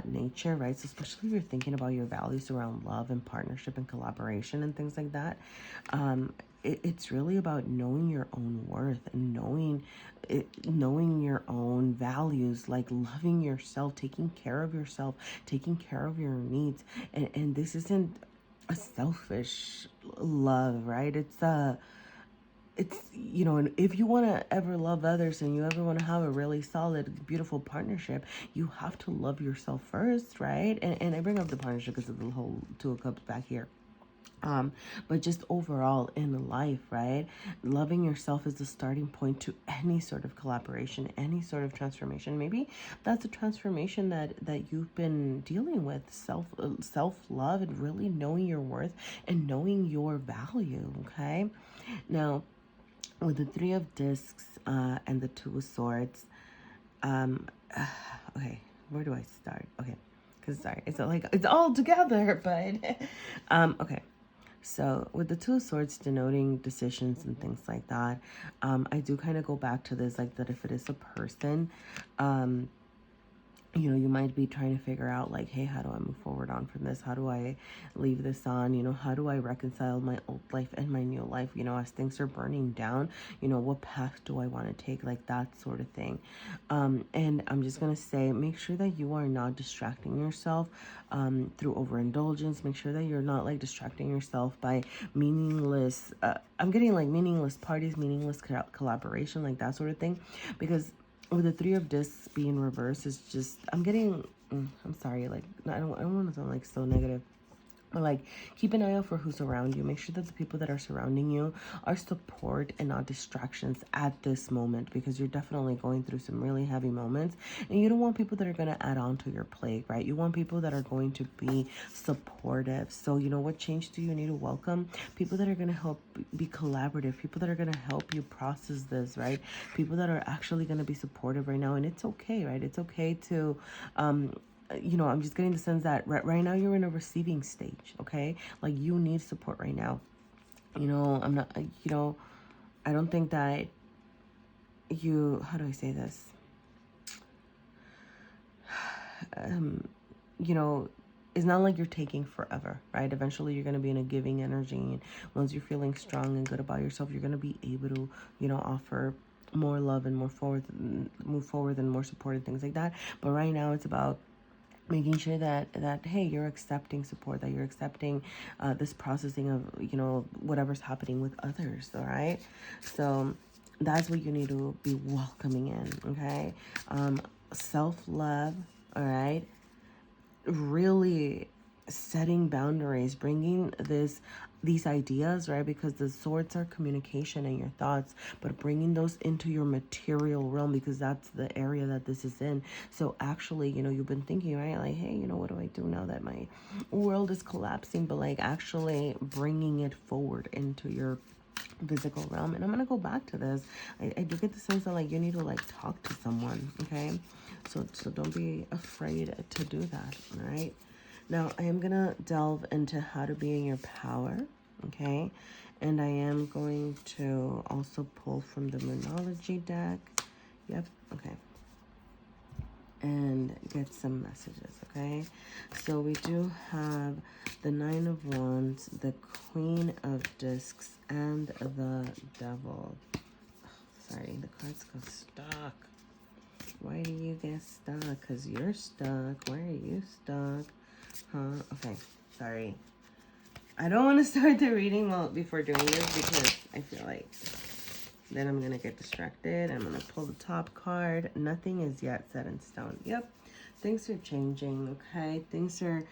nature, right? So especially if you're thinking about your values around love and partnership and collaboration and things like that, it's really about knowing your own worth and knowing your own values, like loving yourself, taking care of yourself, taking care of your needs. And this isn't a selfish love, right? It's and if you want to ever love others and you ever want to have a really solid, beautiful partnership, you have to love yourself first, right? And I bring up the partnership because of the whole Two of Cups back here. But just overall in life, right? Loving yourself is the starting point to any sort of collaboration, any sort of transformation. Maybe that's a transformation that you've been dealing with, self-love, and really knowing your worth and knowing your value, okay? Now, with the Three of Discs and the Two of Swords, okay, where do I start? Okay, because sorry, it's all together, but okay. So with the Two of Swords denoting decisions and things like that, I do kind of go back to this, like, that if it is a person, you might be trying to figure out, like, hey, how do I move forward on from this? How do I leave this on? How do I reconcile my old life and my new life? As things are burning down, what path do I want to take? Like, that sort of thing. And I'm just going to say, make sure that you are not distracting yourself through overindulgence. Make sure that you're not, like, distracting yourself by meaningless, I'm getting, like, meaningless parties, meaningless collaboration, like that sort of thing. Because with the Three of Discs being reversed, it's just, I'm getting, I'm sorry, like, I don't want to sound like so negative, Like, keep an eye out for who's around you. Make sure that the people that are surrounding you are support and not distractions at this moment, because you're definitely going through some really heavy moments, and you don't want people that are going to add on to your plate, right? You want people that are going to be supportive. So you know what change do you need to welcome? People that are going to help be collaborative, people that are going to help you process this, right? People that are actually going to be supportive right now. And it's okay, right? It's okay to I'm just getting the sense that right now you're in a receiving stage, okay? Like, you need support right now. I'm not, I don't think that how do I say this? You know, it's not like you're taking forever, right? Eventually you're going to be in a giving energy. And once you're feeling strong and good about yourself, you're going to be able to, offer more love and move forward and more support and things like that. But right now it's about making sure that hey, you're accepting support, that you're accepting this processing of whatever's happening with others. All right, so that's what you need to be welcoming in. Okay, self-love. All right, really setting boundaries, bringing these ideas, right? Because the swords are communication and your thoughts, but bringing those into your material realm, because that's the area that this is in. So actually, you've been thinking, right? Like, hey, what do I do now that my world is collapsing? But like, actually bringing it forward into your physical realm. And I'm gonna go back to this. I do get the sense that like you need to like talk to someone, okay? So don't be afraid to do that. All right, now I am gonna delve into how to be in your power, okay? And I am going to also pull from the Moonology deck. Yep, okay, and get some messages, okay? So we do have the Nine of Wands, the Queen of Discs, and the Devil. Oh, sorry, the cards go stuck. Why do you get stuck? Because you're stuck. Why are you stuck? Huh? Okay, sorry. I don't want to start the reading before doing this, because I feel like then I'm going to get distracted. I'm going to pull the top card. Nothing is yet set in stone. Yep. Things are changing, okay? Things are,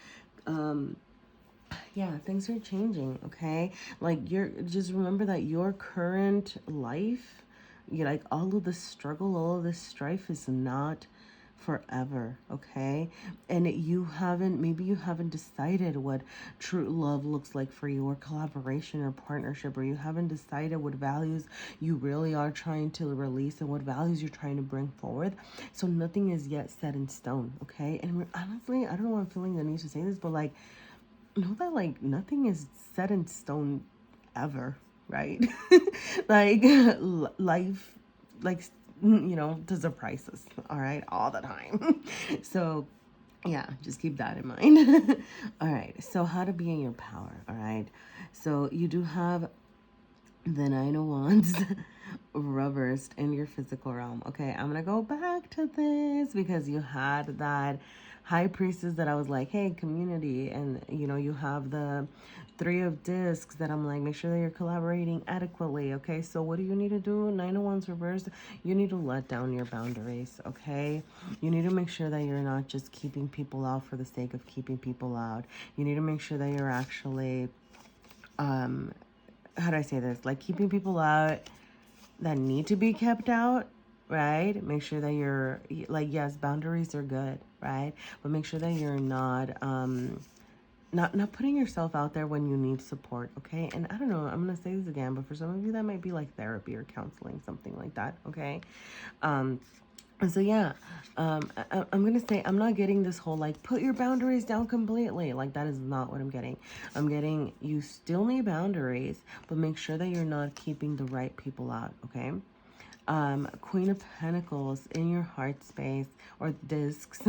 things are changing, okay? Like, just remember that your current life, like, all of the struggle, all of this strife is not forever, okay? And maybe you haven't decided what true love looks like for you, or collaboration or partnership, or you haven't decided what values you really are trying to release and what values you're trying to bring forward. So nothing is yet set in stone, okay? And honestly, I don't know why I'm feeling the need to say this, but like, know that like nothing is set in stone ever, right? Like, life, like, does surprise us, all right, all the time. So yeah, just keep that in mind. All right, so how to be in your power. All right, so you do have the Nine of Wands reversed in your physical realm. Okay, I'm gonna go back to this because you had that High Priestess that I was like, hey, community, and you have the Three of Discs that I'm like, make sure that you're collaborating adequately. Okay, so what do you need to do? Nine of Wands reversed. You need to let down your boundaries. Okay, you need to make sure that you're not just keeping people out for the sake of keeping people out. You need to make sure that you're actually how do I say this? Like, keeping people out that need to be kept out, right? Make sure that you're like, yes, boundaries are good, right? But make sure that you're not putting yourself out there when you need support, okay? And I don't know, I'm gonna say this again, but for some of you that might be like therapy or counseling, something like that, okay? And so yeah, I'm gonna say I'm not getting this whole like put your boundaries down completely. Like, that is not what I'm getting. I'm getting you still need boundaries, but make sure that you're not keeping the right people out, okay? Queen of Pentacles in your heart space, or discs.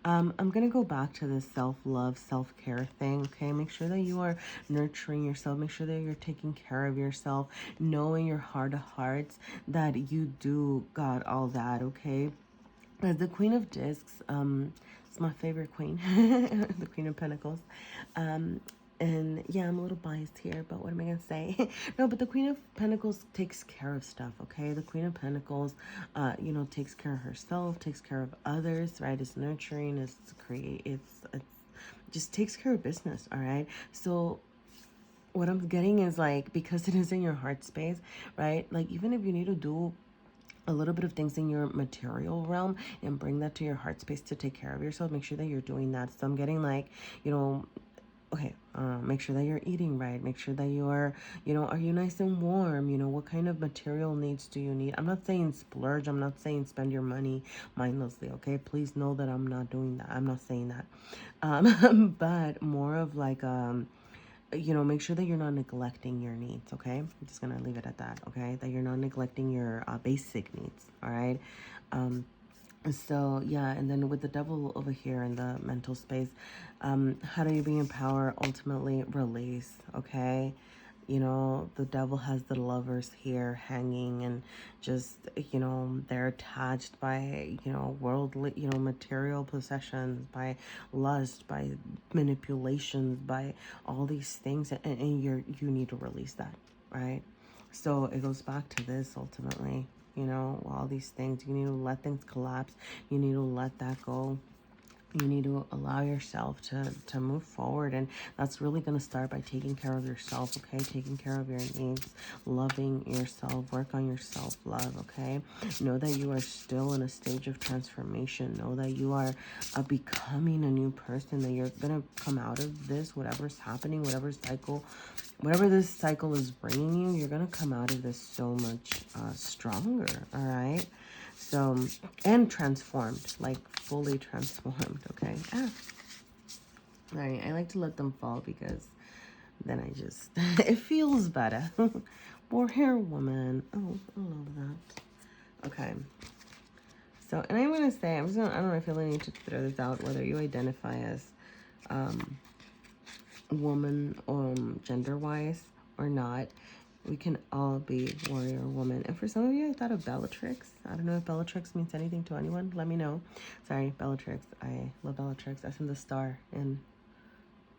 I'm gonna go back to this self-love, self-care thing, okay? Make sure that you are nurturing yourself. Make sure that you're taking care of yourself, knowing your heart of hearts that you do got all that, okay? As the Queen of Discs, it's my favorite queen, the Queen of Pentacles. And yeah, I'm a little biased here, but what am I going to say? No, but the Queen of Pentacles takes care of stuff, okay? The Queen of Pentacles, takes care of herself, takes care of others, right? It's nurturing, it's just takes care of business, all right? So what I'm getting is like, because it is in your heart space, right? Like, even if you need to do a little bit of things in your material realm and bring that to your heart space to take care of yourself, make sure that you're doing that. So I'm getting like, okay, make sure that you're eating right. Make sure that you are, are you nice and warm? What kind of material needs do you need? I'm not saying splurge. I'm not saying spend your money mindlessly, okay? Please know that I'm not doing that. I'm not saying that. But more of like, make sure that you're not neglecting your needs, okay? I'm just gonna leave it at that, okay? That you're not neglecting your basic needs, all right? So yeah, and then with the devil over here in the mental space, how do you be in power? Ultimately release, okay? The devil has the lovers here hanging, and just, they're attached by, worldly, material possessions, by lust, by manipulations, by all these things, and you need to release that, right? So it goes back to this ultimately, all these things. You need to let things collapse. You need to let that go. You need to allow yourself to move forward, and that's really going to start by taking care of yourself, okay? Taking care of your needs, loving yourself, work on your self-love, okay? Know that you are still in a stage of transformation. Know that you are becoming a new person, that you're going to come out of this, whatever's happening, whatever this cycle is bringing you, you're going to come out of this so much stronger, all right? So, and transformed, like fully transformed, okay? All right, I like to let them fall because then I just, it feels better. More hair woman. Oh, I love that. Okay. So, and I'm going to say, I don't know, I feel I need to throw this out, whether you identify as woman gender-wise or not. We can all be warrior woman. And for some of you, I thought of Bellatrix. I don't know if Bellatrix means anything to anyone. Let me know. Sorry, Bellatrix. I love Bellatrix. That's in the star in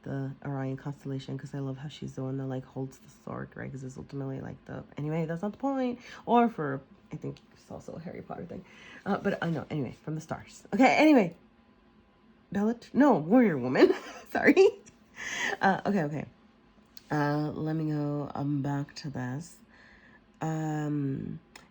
the Orion constellation, because I love how she's the one that like holds the sword, right? Because it's ultimately like anyway, that's not the point. Or for, I think it's also a Harry Potter thing. But I know, anyway, from the stars. Okay, anyway. Warrior woman. Sorry. Okay. Let me go back to this.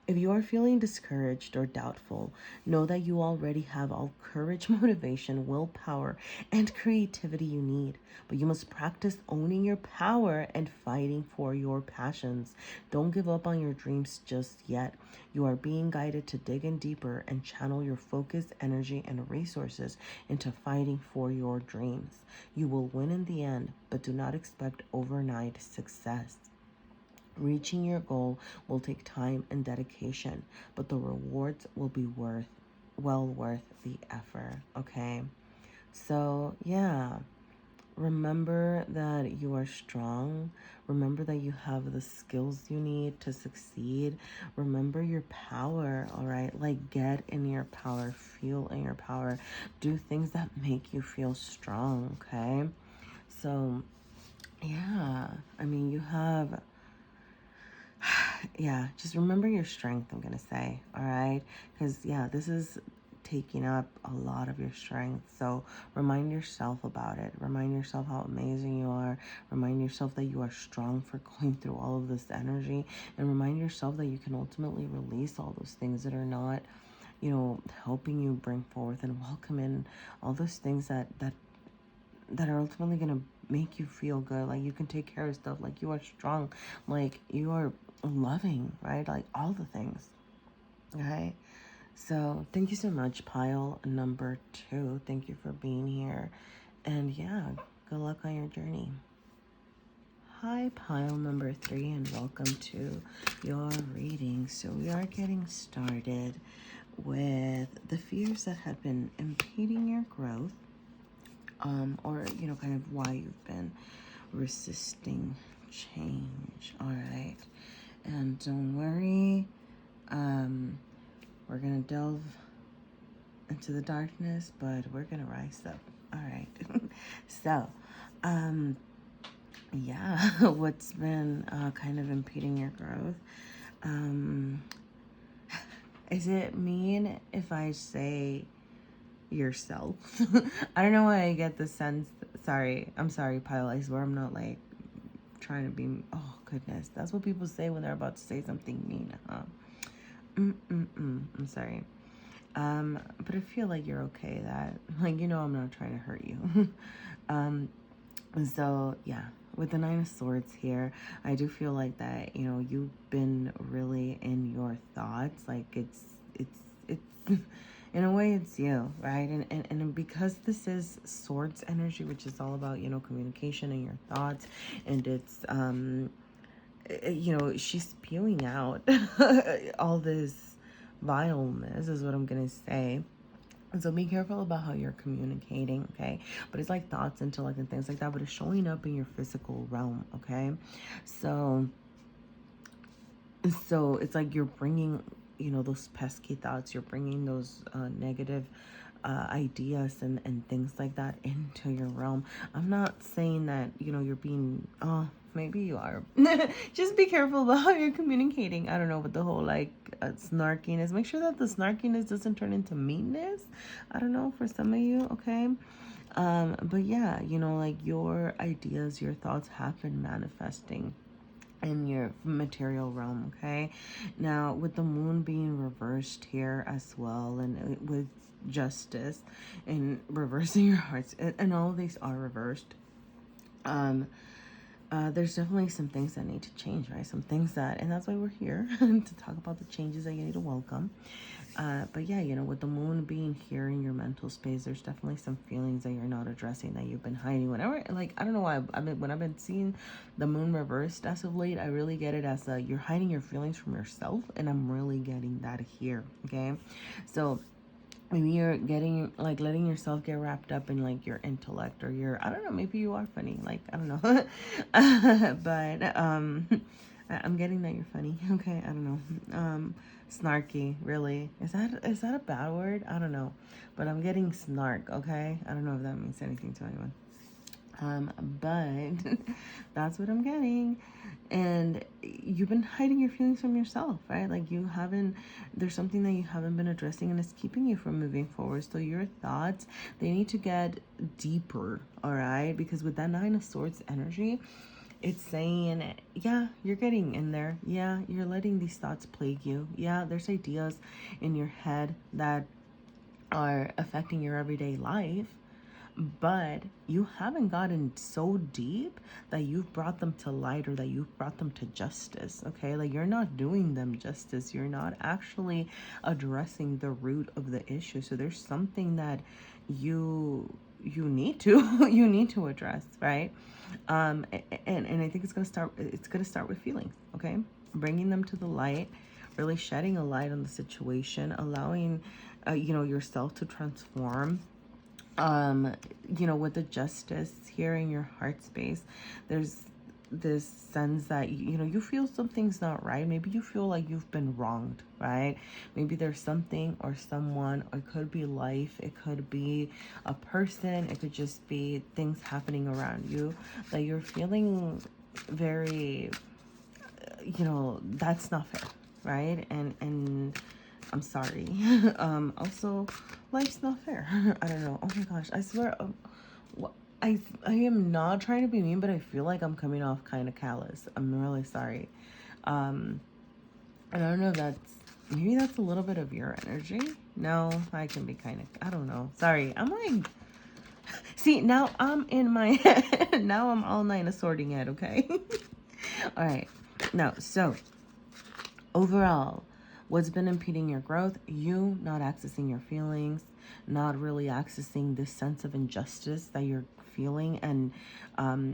If you are feeling discouraged or doubtful, know that you already have all courage, motivation, willpower, and creativity you need. But you must practice owning your power and fighting for your passions. Don't give up on your dreams just yet. You are being guided to dig in deeper and channel your focus, energy, and resources into fighting for your dreams. You will win in the end, but do not expect overnight success. Reaching your goal will take time and dedication, but the rewards will be well worth the effort, okay? So, yeah, remember that you are strong. Remember that you have the skills you need to succeed. Remember your power, all right? Like, get in your power, feel in your power. Do things that make you feel strong, okay? So, yeah, I mean, you have... yeah, just remember your strength, I'm going to say, all right? Because, yeah, this is taking up a lot of your strength. So remind yourself about it. Remind yourself how amazing you are. Remind yourself that you are strong for going through all of this energy. And remind yourself that you can ultimately release all those things that are not, helping you bring forth and welcome in all those things that are ultimately going to make you feel good. Like, you can take care of stuff. Like, you are strong. Like, you are loving, right? Like, all the things. Okay. So thank you so much, pile number 2. Thank you for being here. And yeah, good luck on your journey. Hi, pile number 3, and welcome to your reading. So we are getting started with the fears that have been impeding your growth, or kind of why you've been resisting change. All right. And don't worry, we're going to delve into the darkness, but we're going to rise up. All right. So, yeah, what's been kind of impeding your growth? Is it mean if I say yourself. I don't know why I get the sense. Sorry, I'm sorry, Pile. I swear I'm not like trying to be. Oh goodness, that's what people say when they're about to say something mean, huh? I'm sorry. But I feel like you're okay. That like I'm not trying to hurt you. So yeah, with the Nine of Swords here, I do feel like that you've been really in your thoughts. Like it's in a way it's you, right? And because this is Swords energy, which is all about communication and your thoughts, and it's she's spewing out all this vileness is what I'm gonna say. So be careful about how you're communicating, okay? But it's like thoughts, intellect, and things like that, but it's showing up in your physical realm, okay? So it's like you're bringing, those pesky thoughts, you're bringing those negative ideas and things like that into your realm. I'm not saying that, you're being, maybe you are. Just be careful about how you're communicating. I don't know, with the whole like snarkiness. Make sure that the snarkiness doesn't turn into meanness. I don't know, for some of you, okay? But yeah, like your ideas, your thoughts have been manifesting in your material realm, okay? Now, with the moon being reversed here as well, and with justice and reversing your hearts, and all of these are reversed, there's definitely some things that need to change, right? Some things that, and that's why we're here to talk about the changes that you need to welcome. But yeah, with the moon being here in your mental space, there's definitely some feelings that you're not addressing, that you've been hiding. Whenever, like, I don't know why, when I've been seeing the moon reversed as of late, I really get it as you're hiding your feelings from yourself, and I'm really getting that here, okay? So maybe you're getting like letting yourself get wrapped up in like your intellect, or I don't know, maybe you are funny, like, I don't know. But I'm getting that you're funny, okay? I don't know. Snarky, really, is that a bad word? I don't know, but I'm getting snark, okay? I don't know if that means anything to anyone. But that's what I'm getting. And you've been hiding your feelings from yourself, right? Like there's something that you haven't been addressing, and it's keeping you from moving forward. So your thoughts, they need to get deeper, all right? Because with that Nine of Swords energy, it's saying, yeah, you're getting in there. Yeah, you're letting these thoughts plague you. Yeah, there's ideas in your head that are affecting your everyday life, but you haven't gotten so deep that you've brought them to light, or that you've brought them to justice, okay? Like, you're not doing them justice. You're not actually addressing the root of the issue. So there's something that you need to you need to address, right? And I think it's gonna start with feelings, okay? Bringing them to the light, really shedding a light on the situation, allowing yourself to transform. With the justice here in your heart space, there's this sense that you feel something's not right. Maybe you feel like you've been wronged, right? Maybe there's something or someone, or it could be life, it could be a person, it could just be things happening around you that you're feeling very, that's not fair, right? And I'm sorry. Also, life's not fair. I don't know. Oh my gosh, I swear, I am not trying to be mean, but I feel like I'm coming off kind of callous. I'm really sorry. And I don't know if maybe that's a little bit of your energy. No, I can be kind of, I don't know. Sorry, I'm like, see, now I'm in my head. Now I'm all Nine of Sorting head, okay? All right. Now, so overall, what's been impeding your growth? You not accessing your feelings, not really accessing this sense of injustice that you're feeling, and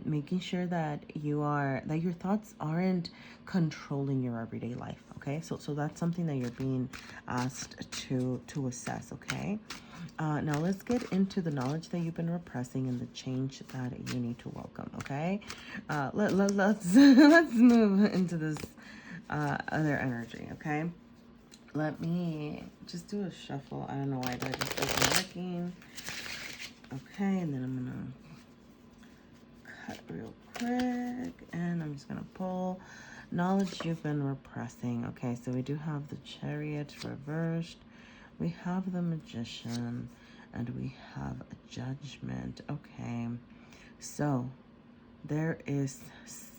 making sure that your thoughts aren't controlling your everyday life, okay? So that's something that you're being asked to assess, okay? Now let's get into the knowledge that you've been repressing and the change that you need to welcome, okay? Let's move into this other energy, okay? Let me just do a shuffle. I don't know why that just wasn't working. Okay, and then I'm gonna cut real quick, and I'm just gonna pull knowledge you've been repressing. Okay, so we do have the Chariot reversed. We have the Magician, and we have a Judgment. Okay, so there is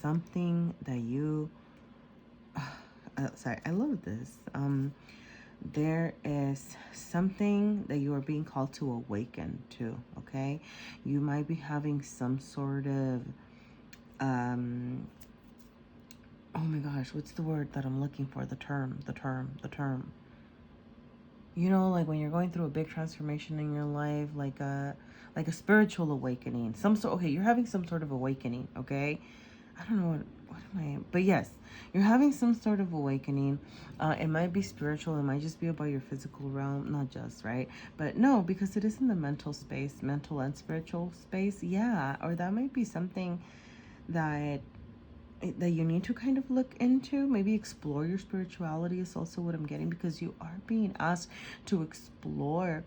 something that you sorry, I love this. There is something that you are being called to awaken to. Okay, you might be having some sort of oh my gosh, what's the word that I'm looking for? The term. You know, like when you're going through a big transformation in your life, like a spiritual awakening. Some sort. Okay, you're having some sort of awakening. Okay, I don't know what am I. But yes, you're having some sort of awakening. It might be spiritual. It might just be about your physical realm, not just right. But no, because it is in the mental space, mental and spiritual space. Yeah, or that might be something that you need to kind of look into. Maybe explore your spirituality is also what I'm getting, because you are being asked to explore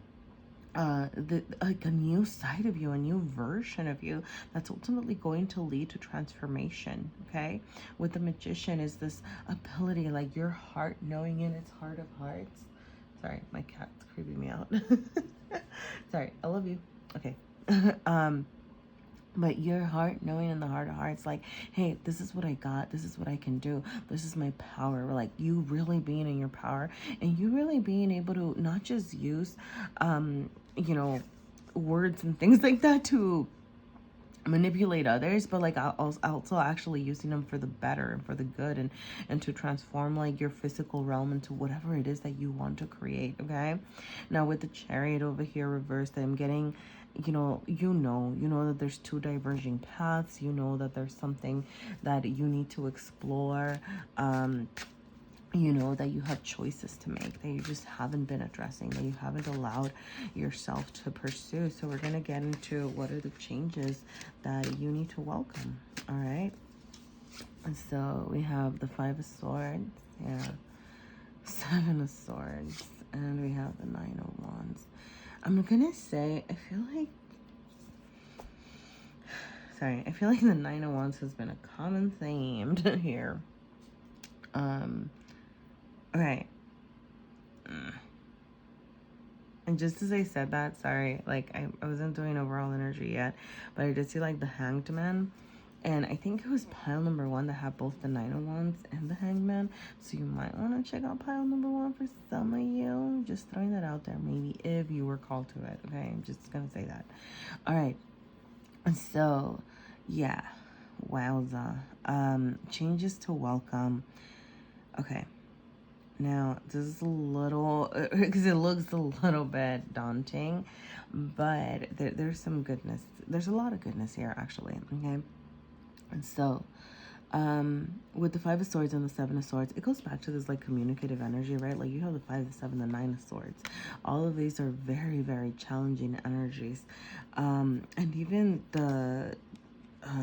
like a new side of you, a new version of you that's ultimately going to lead to transformation. Okay, with the Magician is this ability, like your heart knowing in its heart of hearts. Sorry, my cat's creeping me out. Sorry, I love you. Okay. But your heart knowing in the heart of hearts, like, hey, this is what I got. This is what I can do. This is my power. Like, you really being in your power, and you really being able to not just use, you know, words and things like that to manipulate others, but like also actually using them for the better and for the good, and to transform like your physical realm into whatever it is that you want to create. Okay, now with the Chariot over here reversed, I'm getting, you know that there's two diverging paths. You know that there's something that you need to explore. You know that you have choices to make that you just haven't been addressing, that you haven't allowed yourself to pursue. So we're going to get into what are the changes that you need to welcome. All right. And so we have the Five of Swords. Yeah. Seven of Swords. And we have the Nine of Wands. I'm going to say, I feel like the Nine of Wands has been a common theme here. Okay. And just as I said that, sorry, like I wasn't doing overall energy yet, but I did see like the Hanged Man. And I think it was pile number 1 that had both the Nine of Wands and the Hanged Man. So you might want to check out pile number 1 for some of you. Just throwing that out there, maybe if you were called to it. Okay, I'm just going to say that. All right. So, yeah. Wowza. Changes to welcome. Okay. Now, this is a little, because it looks a little bit daunting, but there's some goodness. There's a lot of goodness here, actually, okay? And so, with the Five of Swords and the Seven of Swords, it goes back to this, like, communicative energy, right? Like, you have the Five, the Seven, the Nine of Swords. All of these are very, very challenging energies. And even the...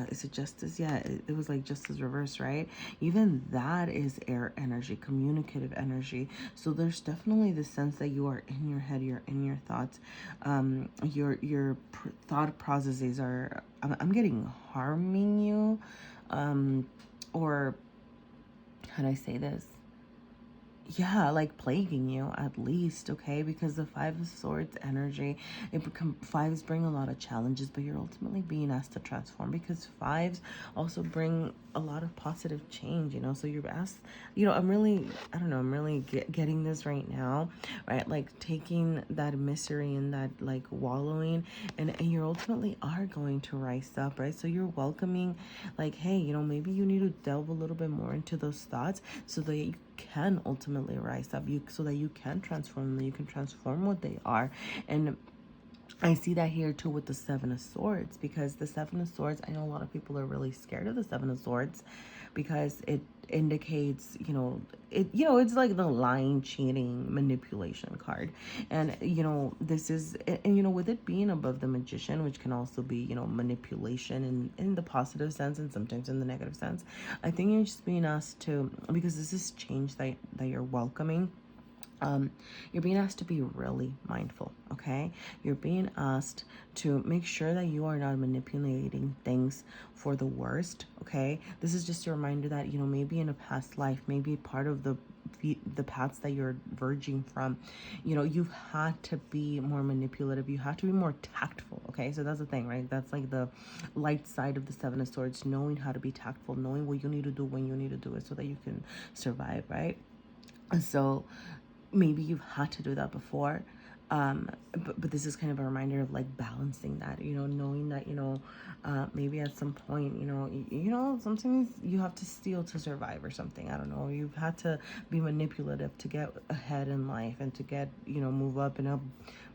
is it Justice? Yeah, it was like Justice reverse, right? Even that is air energy, communicative energy. So there's definitely the sense that you are in your head, you're in your thoughts. Your thought processes are, I'm getting harming you, or how do I say this? Yeah, like plaguing you at least, okay? Because the Five of Swords energy, fives bring a lot of challenges, but you're ultimately being asked to transform, because fives also bring a lot of positive change, you know? So you're asked, you know, I'm really getting this right now, right? Like taking that misery and that like wallowing, and you ultimately are going to rise up, right? So you're welcoming, like, hey, you know, maybe you need to delve a little bit more into those thoughts so that you can ultimately rise up, so that you can transform them, you can transform what they are. And I see that here too with the Seven of Swords, because the Seven of Swords, I know a lot of people are really scared of the Seven of Swords because it indicates, it's like the lying, cheating, manipulation card. And, this is, and, with it being above the Magician, which can also be, manipulation in the positive sense and sometimes in the negative sense, I think you're just being asked to, because this is change that you're welcoming. You're being asked to be really mindful, okay? You're being asked to make sure that you are not manipulating things for the worst, okay? This is just a reminder that, maybe in a past life, maybe part of the the paths that you're verging from, you know, you've had to be more manipulative. You have to be more tactful. Okay, so that's the thing, right? That's like the light side of the Seven of Swords, knowing how to be tactful, knowing what you need to do when you need to do it so that you can survive, right? And so maybe you've had to do that before. But this is kind of a reminder of like balancing that, you know, knowing that, you know, maybe at some point, you know, sometimes you have to steal to survive or something. I don't know. You've had to be manipulative to get ahead in life and to get, you know, move up in a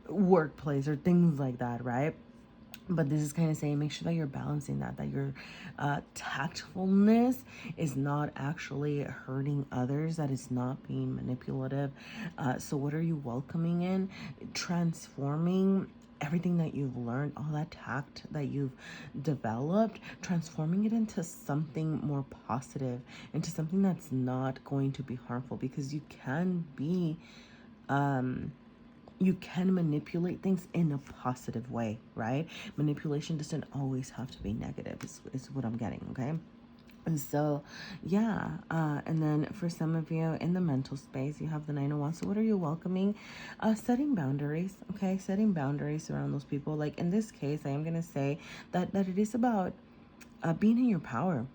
workplace or things like that, right? But this is kind of saying, make sure that you're balancing that your tactfulness is not actually hurting others, that is not being manipulative. So what are you welcoming in? Transforming everything that you've learned, all that tact that you've developed, transforming it into something more positive, into something that's not going to be harmful, because you can be you can manipulate things in a positive way, right? Manipulation doesn't always have to be negative, is what I'm getting, okay? And so, yeah. And then for some of you in the mental space, you have the Nine of Wands. So what are you welcoming? Setting boundaries, okay? Setting boundaries around those people. Like in this case, I am going to say that it is about being in your power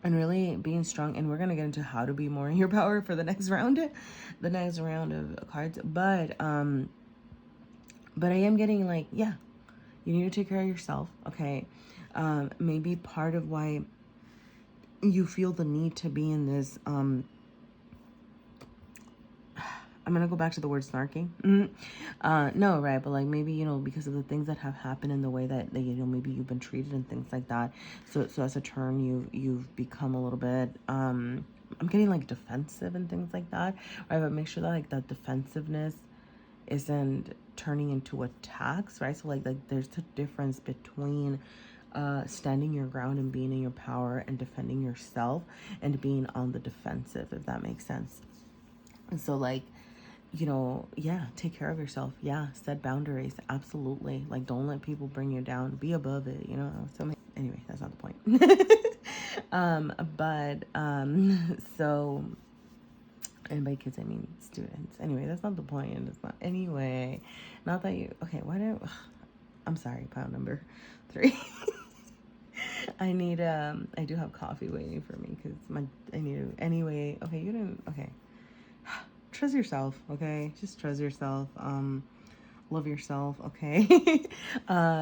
and really being strong. And we're going to get into how to be more in your power for the next round of cards. But I am getting like, yeah, you need to take care of yourself, okay? Maybe part of why you feel the need to be in this, I'm going to go back to the word snarky. No, right. But like maybe, you know, because of the things that have happened in the way that you know, maybe you've been treated and things like that. So as a turn, you've become a little bit, I'm getting like defensive and things like that. Right. But make sure that like that defensiveness isn't turning into attacks, right? So like there's a difference between standing your ground and being in your power and defending yourself and being on the defensive, if that makes sense. And so like, you know, yeah, take care of yourself. Yeah, set boundaries. Absolutely. Like, don't let people bring you down. Be above it, you know? So anyway, that's not the point. So, and by kids, I mean students. Anyway, that's not the point. It's not, anyway, not that you, okay, I'm sorry, pile number 3. I do have coffee waiting for me because anyway, okay, you didn't, okay. Trust yourself, okay? Just trust yourself. Love yourself, okay?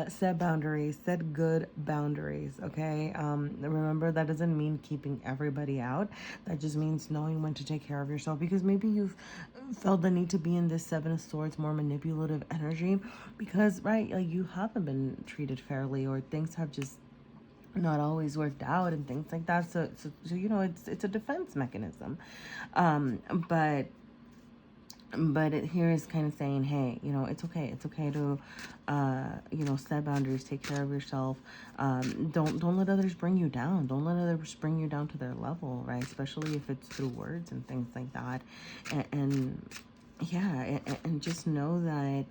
Set boundaries, set good boundaries, okay? Remember, that doesn't mean keeping everybody out. That just means knowing when to take care of yourself, because maybe you've felt the need to be in this Seven of Swords, more manipulative energy, because, right, like you haven't been treated fairly, or things have just not always worked out and things like that. So you know, it's a defense mechanism. But here is kind of saying, hey, you know, it's okay. It's okay to, you know, set boundaries, take care of yourself. Don't let others bring you down. Don't let others bring you down to their level, right? Especially if it's through words and things like that. And yeah, and just know that,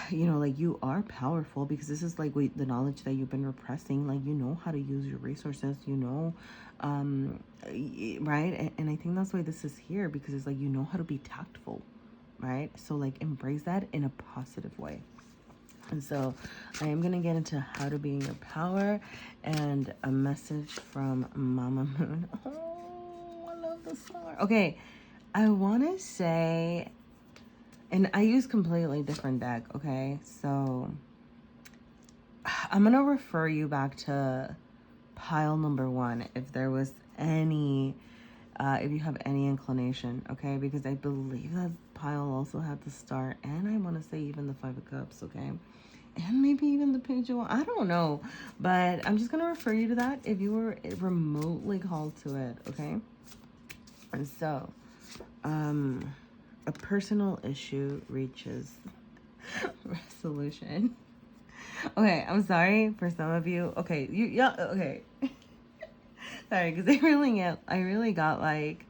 you know, like you are powerful, because this is like the knowledge that you've been repressing. Like, you know how to use your resources, you know, right? And I think that's why this is here, because it's like, you know how to be tactful, right? So like embrace that in a positive way. And so I am going to get into how to be in your power and a message from Mama Moon. Oh, I love the star. Okay, I want to say, and I use completely different deck, okay? So I'm going to refer you back to pile number 1 if there was any, if you have any inclination, okay? Because I believe that pile also had the star, and I want to say even the 5 of Cups, okay? And maybe even the Page of Wands. I don't know. But I'm just going to refer you to that if you were remotely called to it, okay? And so, a personal issue reaches resolution. Okay, I'm sorry for some of you. Okay, yeah, okay. Sorry, because I really got like,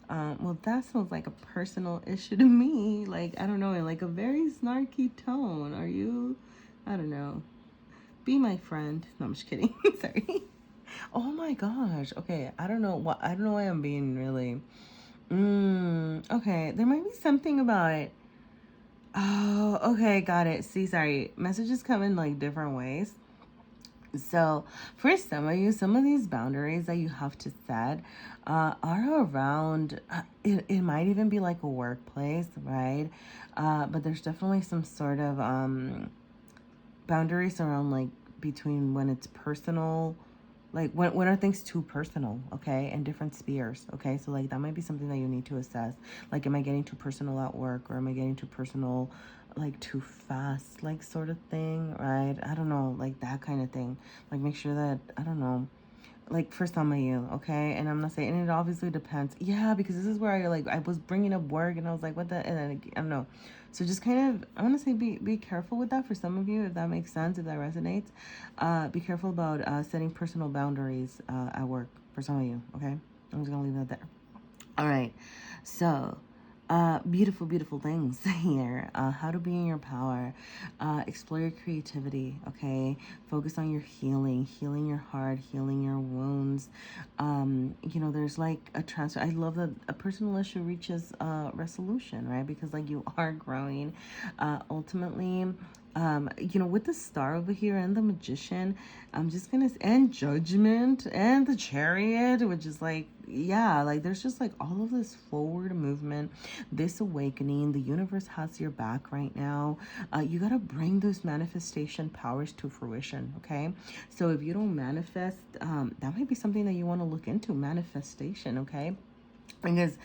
well, that sounds like a personal issue to me. Like, I don't know, in like a very snarky tone. Are you, I don't know. Be my friend. No, I'm just kidding. Sorry. Oh my gosh. Okay, I don't know why I'm being really Okay. There might be something about... Oh, okay. Got it. See, sorry. Messages come in like different ways. So, for some of you, some of these boundaries that you have to set are around, it might even be like a workplace, right? But there's definitely some sort of boundaries around like between when it's personal, like when are things too personal, okay, in different spheres, okay? So like that might be something that you need to assess. Like, am I getting too personal at work, or am I getting too personal, like too fast, like sort of thing, right? I don't know, like that kind of thing. Like, make sure that, I don't know, like for some of you, okay? And I'm not saying, and it obviously depends. Yeah, because this is where I was bringing up work, and I was like, what the, and then I don't know. So just kind of, I want to say be careful with that for some of you, if that makes sense, if that resonates. Be careful about setting personal boundaries at work for some of you, okay? I'm just gonna leave that there. All right, so beautiful, beautiful things here. How to be in your power. Explore your creativity, okay? Focus on your healing your heart, healing your wounds. You know, there's like a transfer. I love that a personal issue reaches resolution, right? Because like you are growing. Ultimately, you know, with the star over here and the magician, I'm just gonna, and judgment and the chariot, which is like, yeah, like there's just like all of this forward movement, this awakening. The universe has your back right now. You got to bring those manifestation powers to fruition, okay? So if you don't manifest, that might be something that you want to look into, manifestation, okay? Because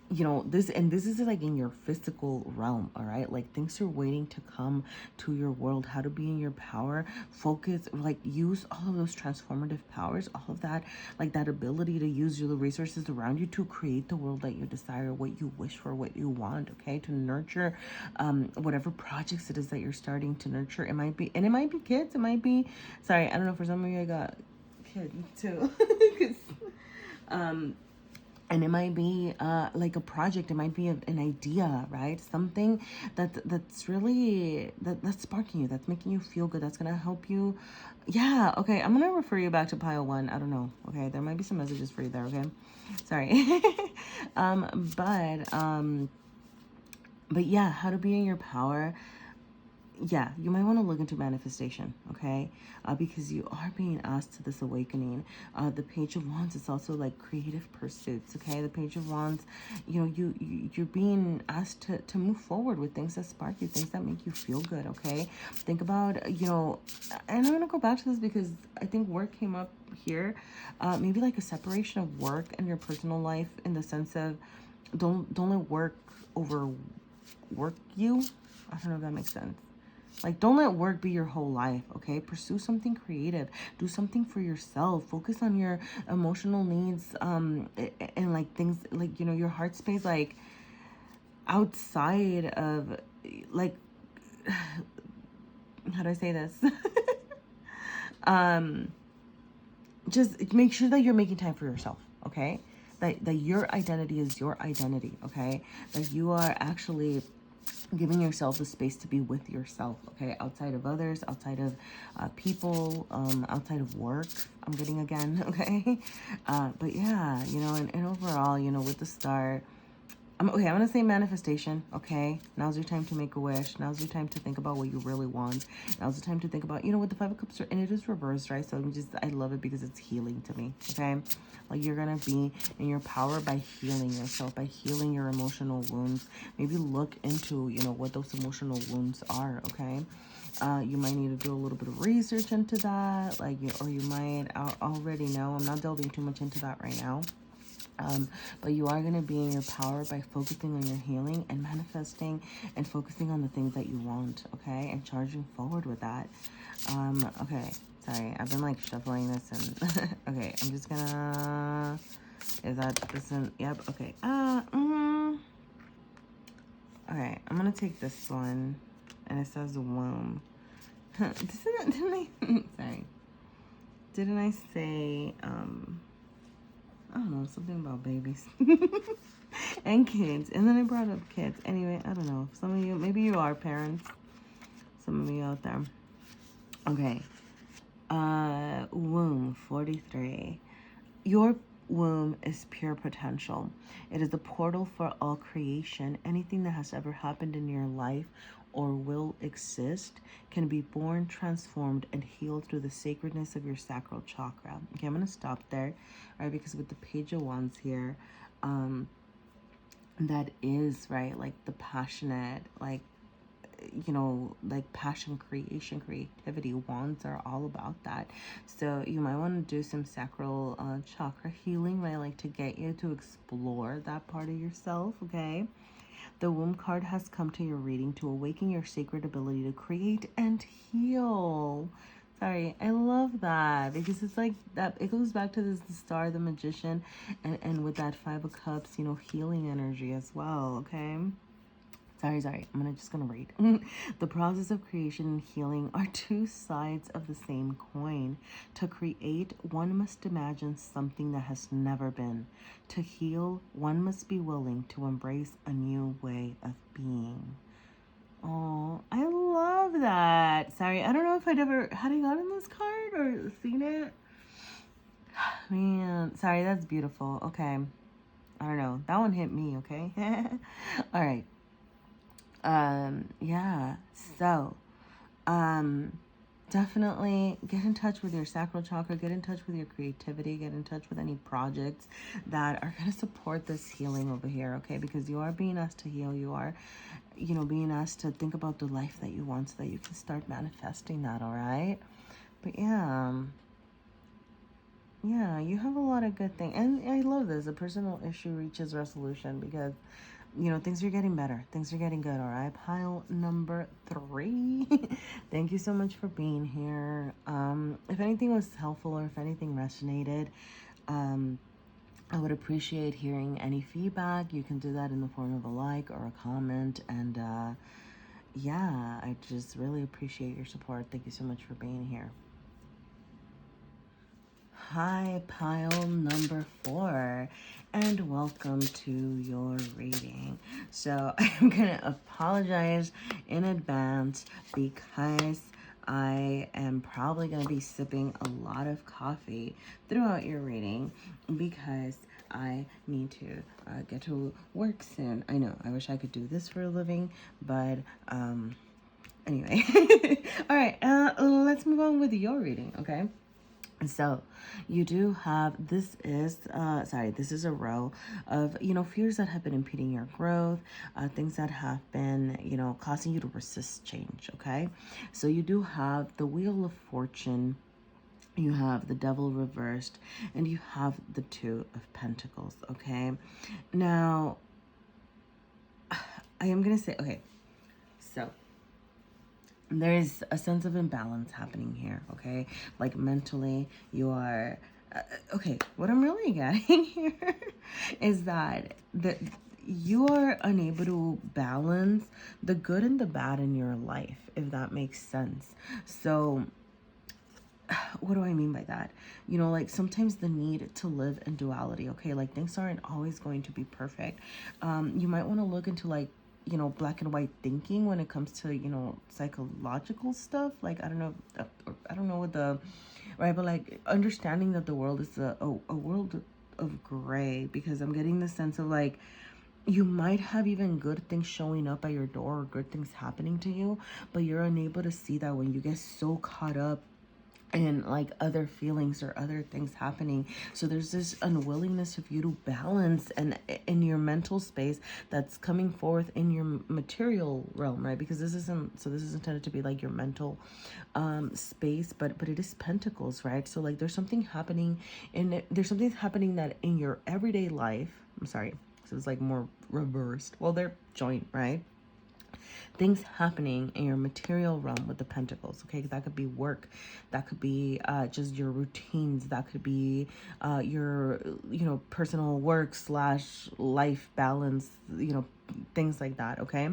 you know, this is like in your physical realm, all right? Like things are waiting to come to your world. How to be in your power, focus, like use all of those transformative powers, all of that, like that ability to use the resources around you to create the world that you desire, what you wish for, what you want, okay? To nurture whatever projects it is that you're starting to nurture. It might be, and it might be kids, it might be, sorry, I don't know, for some of you I got kids too. um and it might be like a project, it might be an idea, right? Something that's really that's sparking you, that's making you feel good, that's gonna help you. Yeah, okay, I'm gonna refer you back to pile one. I don't know, okay, there might be some messages for you there, okay? Sorry. But yeah, how to be in your power. Yeah, you might want to look into manifestation, okay? Because you are being asked to this awakening. The Page of Wands is also like creative pursuits, okay? The Page of Wands, you know, you're being asked to move forward with things that spark you, things that make you feel good, okay? Think about, you know, and I'm gonna go back to this because I think work came up here. Maybe like a separation of work and your personal life, in the sense of don't let work overwork you. I don't know if that makes sense. Like, don't let work be your whole life, okay? Pursue something creative. Do something for yourself. Focus on your emotional needs, and like things, like, you know, your heart space, like, outside of, like, how do I say this? Just make sure that you're making time for yourself, okay? That your identity is your identity, okay? That you are actually giving yourself the space to be with yourself, okay? Outside of others, outside of people, outside of work, I'm getting again, okay? But yeah, you know, and overall, you know, with the star, I'm gonna say manifestation, okay? Now's your time to make a wish. Now's your time to think about what you really want. Now's the time to think about, you know, with the Five of Cups, and it is reversed, right? So I love it because it's healing to me, okay? Like, you're gonna be in your power by healing yourself, by healing your emotional wounds. Maybe look into, you know, what those emotional wounds are, okay? You might need to do a little bit of research into that, like, or you might already know. I'm not delving too much into that right now. But you are going to be in your power by focusing on your healing and manifesting and focusing on the things that you want, okay? And charging forward with that. Okay, sorry, I've been like shuffling this and okay, I'm just gonna, is that this one? Yep, okay. Okay, I'm gonna take this one, and it says womb. This isn't, didn't I, sorry. Didn't I say, I don't know, something about babies and kids, and then I brought up kids. Anyway, I don't know, some of you, maybe you are parents, some of you out there. Okay, womb 43. Your womb is pure potential. It is the portal for all creation. Anything that has ever happened in your life or will exist can be born, transformed, and healed through the sacredness of your sacral chakra. Okay, I'm going to stop there, right? Because with the Page of Wands here, that is, right, like the passionate, like, you know, like passion, creation, creativity. Wands are all about that. So you might want to do some sacral chakra healing, right? Like to get you to explore that part of yourself, okay? The womb card has come to your reading to awaken your sacred ability to create and heal. Sorry, I love that because it's like that. It goes back to this, the star, the magician, and with that Five of Cups, you know, healing energy as well, okay? Sorry. I'm just gonna read. The process of creation and healing are two sides of the same coin. To create, one must imagine something that has never been. To heal, one must be willing to embrace a new way of being. Oh, I love that. Sorry, I don't know if had I gotten this card or seen it. Man, sorry, that's beautiful. Okay. I don't know. That one hit me, okay? All right. Yeah, so definitely get in touch with your sacral chakra, get in touch with your creativity, get in touch with any projects that are going to support this healing over here, okay? Because you are being asked to heal. You are, you know, being asked to think about the life that you want so that you can start manifesting that, all right? But yeah, you have a lot of good things. And I love this. A personal issue reaches resolution because, you know, things are getting better. Things are getting good, all right? Pile number 3. Thank you so much for being here. If anything was helpful or if anything resonated, I would appreciate hearing any feedback. You can do that in the form of a like or a comment. And yeah, I just really appreciate your support. Thank you so much for being here. Hi, pile number 4, and welcome to your reading. So I'm gonna apologize in advance because I am probably gonna be sipping a lot of coffee throughout your reading because I need to get to work soon. I know, I wish I could do this for a living, but anyway. All right, let's move on with your reading, okay? So you do have, this is a row of, you know, fears that have been impeding your growth, things that have been, you know, causing you to resist change, okay? So you do have the Wheel of Fortune, you have the Devil reversed, and you have the Two of Pentacles, okay? Now, I am going to say, okay, so there's a sense of imbalance happening here, okay? Like mentally, you are, okay, what I'm really getting here is that you are unable to balance the good and the bad in your life, if that makes sense. So, what do I mean by that? You know, like sometimes the need to live in duality, okay? Like things aren't always going to be perfect. You might want to look into like, you know, black and white thinking when it comes to, you know, psychological stuff. Like, I don't know what the, right, but like understanding that the world is a world of gray, because I'm getting the sense of like, you might have even good things showing up at your door or good things happening to you, but you're unable to see that when you get so caught up and like other feelings or other things happening. So there's this unwillingness of you to balance and in your mental space that's coming forth in your material realm, right? Because this is intended to be like your mental space, but it is pentacles, right? So like there's something happening that in your everyday life, I'm sorry, so it's like more reversed, well, they're joint, right? Things happening in your material realm with the pentacles, okay? That could be work, that could be just your routines, that could be your, you know, personal work / life balance, you know, things like that, okay?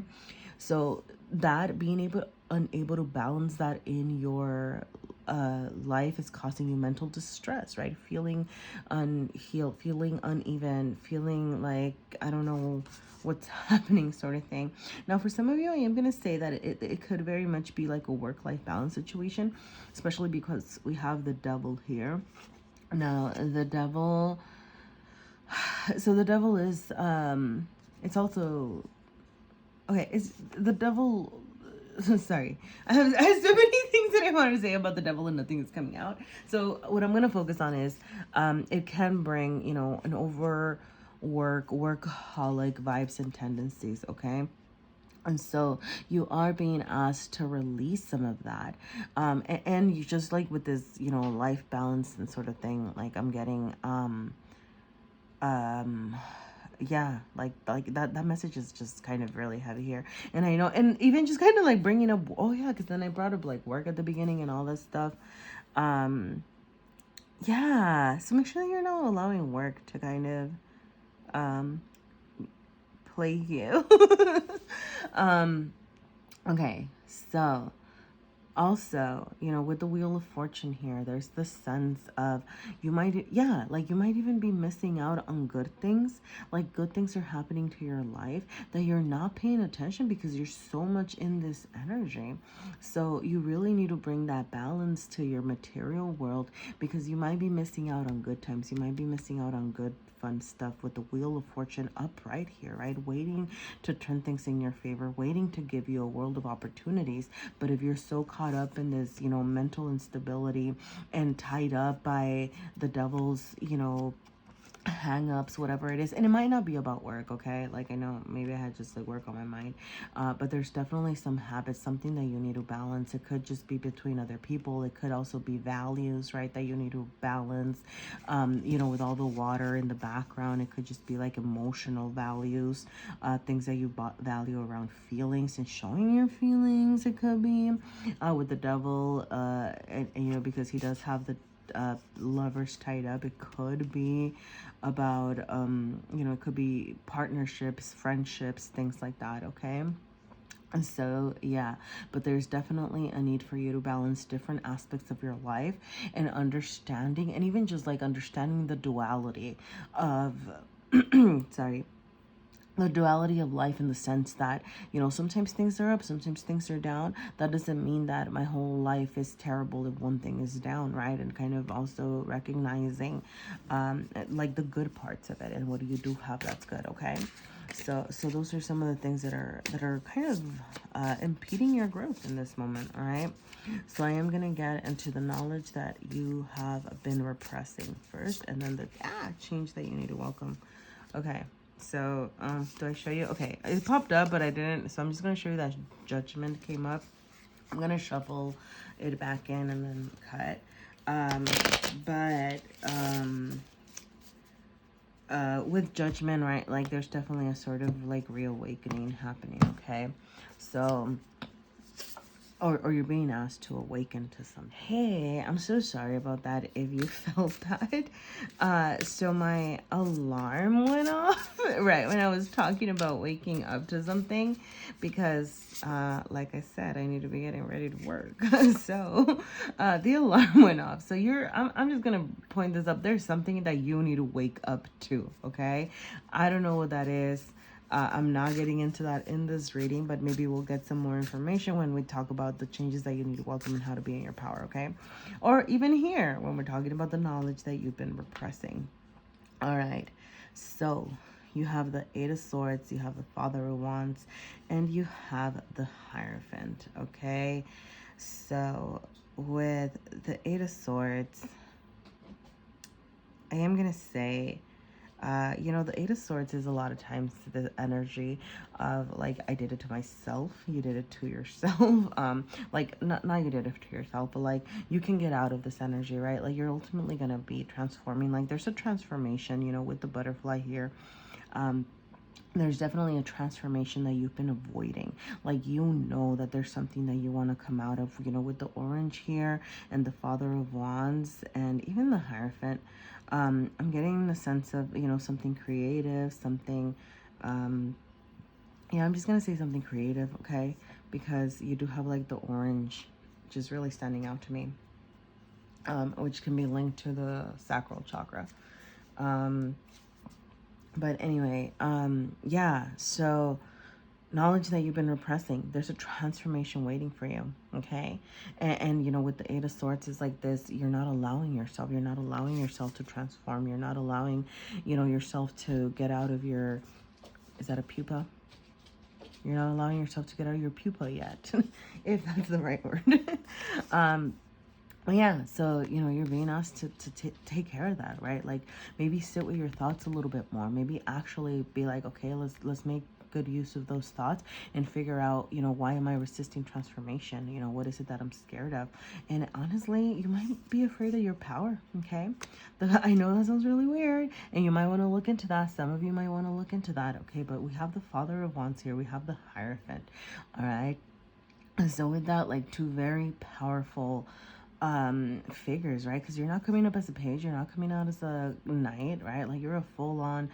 So that being unable to balance that in your life is causing you mental distress, right? Feeling unhealed, feeling uneven, feeling like, I don't know what's happening, sort of thing. Now, for some of you, I am going to say that it could very much be like a work-life balance situation, especially because we have the Devil here. Now, the Devil, So the devil is, it's also, okay, it's the devil. Sorry, I have so many things that I want to say about the devil and nothing is coming out. So what I'm going to focus on is, it can bring, you know, an workaholic vibes and tendencies, okay? And so you are being asked to release some of that. And you just like with this, you know, life balance and sort of thing, like I'm getting, yeah, like that message is just kind of really heavy here. And I know, and even just kind of like bringing up, oh yeah, because then I brought up like work at the beginning and all this stuff. Yeah, so make sure that you're not allowing work to kind of plague you. Okay, so also, you know, with the Wheel of Fortune here, there's the sense of you might, yeah, like you might even be missing out on good things. Like good things are happening to your life that you're not paying attention because you're so much in this energy. So you really need to bring that balance to your material world because you might be missing out on good times. You might be missing out on good fun stuff with the Wheel of Fortune up right here, right? Waiting to turn things in your favor, waiting to give you a world of opportunities. But if you're so caught up in this, you know, mental instability and tied up by the devil's, you know, hang-ups, whatever it is, and it might not be about work, okay? Like I know maybe I had just like work on my mind, but there's definitely some habits, something that you need to balance. It could just be between other people. It could also be values, right, that you need to balance. You know, with all the water in the background, it could just be like emotional values, things that you value around feelings and showing your feelings. It could be with the devil, and you know, because he does have the lovers tied up. It could be about you know, it could be partnerships, friendships, things like that, okay? And so yeah, but there's definitely a need for you to balance different aspects of your life and understanding, and even just like understanding the duality of sorry, the duality of life, in the sense that, you know, sometimes things are up, sometimes things are down. That doesn't mean that my whole life is terrible if one thing is down, right? And kind of also recognizing like the good parts of it and what do you do have that's good, okay? So those are some of the things that are kind of impeding your growth in this moment, all right? So I am gonna get into the knowledge that you have been repressing first, and then the change that you need to welcome. Okay. So, do I show you? Okay, it popped up, but I didn't. So I'm just going to show you that judgment came up. I'm going to shuffle it back in and then cut. With judgment, right, like there's definitely a sort of like reawakening happening, okay? So, or you're being asked to awaken to something. Hey, I'm so sorry about that if you felt that. So my alarm went off right when I was talking about waking up to something, because like I said, I need to be getting ready to work. So the alarm went off. So I'm just gonna point this up. There's something that you need to wake up to, okay? I don't know what that is. I'm not getting into that in this reading, but maybe we'll get some more information when we talk about the changes that you need to welcome and how to be in your power, okay? Or even here, when we're talking about the knowledge that you've been repressing. All right, so you have the Eight of Swords, you have the Father of Wands, and you have the Hierophant, okay? So with the Eight of Swords, I am going to say, you know, the Eight of Swords is a lot of times the energy of like, I did it to myself, you did it to yourself. Like not you did it to yourself, but like you can get out of this energy, right? Like you're ultimately going to be transforming. Like there's a transformation, you know, with the butterfly here. There's definitely a transformation that you've been avoiding. Like, you know that there's something that you want to come out of, you know, with the orange here and the Father of Wands and even the Hierophant. I'm getting the sense of, you know, something creative, something, yeah, I'm just going to say something creative, okay? Because you do have like the orange, which is really standing out to me, which can be linked to the sacral chakra. But anyway, yeah, so knowledge that you've been repressing. There's a transformation waiting for you, okay? And you know, with the Eight of Swords is like this, you're not allowing yourself to transform. You're not allowing, you know, yourself to get out of your, is that a pupa? You're not allowing yourself to get out of your pupa yet, if that's the right word. Yeah, so, you know, you're being asked to take care of that, right? Like, maybe sit with your thoughts a little bit more. Maybe actually be like, okay, let's make good use of those thoughts and figure out, you know, why am I resisting transformation? You know, what is it that I'm scared of? And honestly, you might be afraid of your power, okay? I know that sounds really weird, and you might want to look into that. Some of you might want to look into that, okay? But we have the Father of Wands here. We have the Hierophant, all right? And so with that, like, two very powerful figures, right? Because you're not coming up as a page, you're not coming out as a knight, right? Like, you're a full-on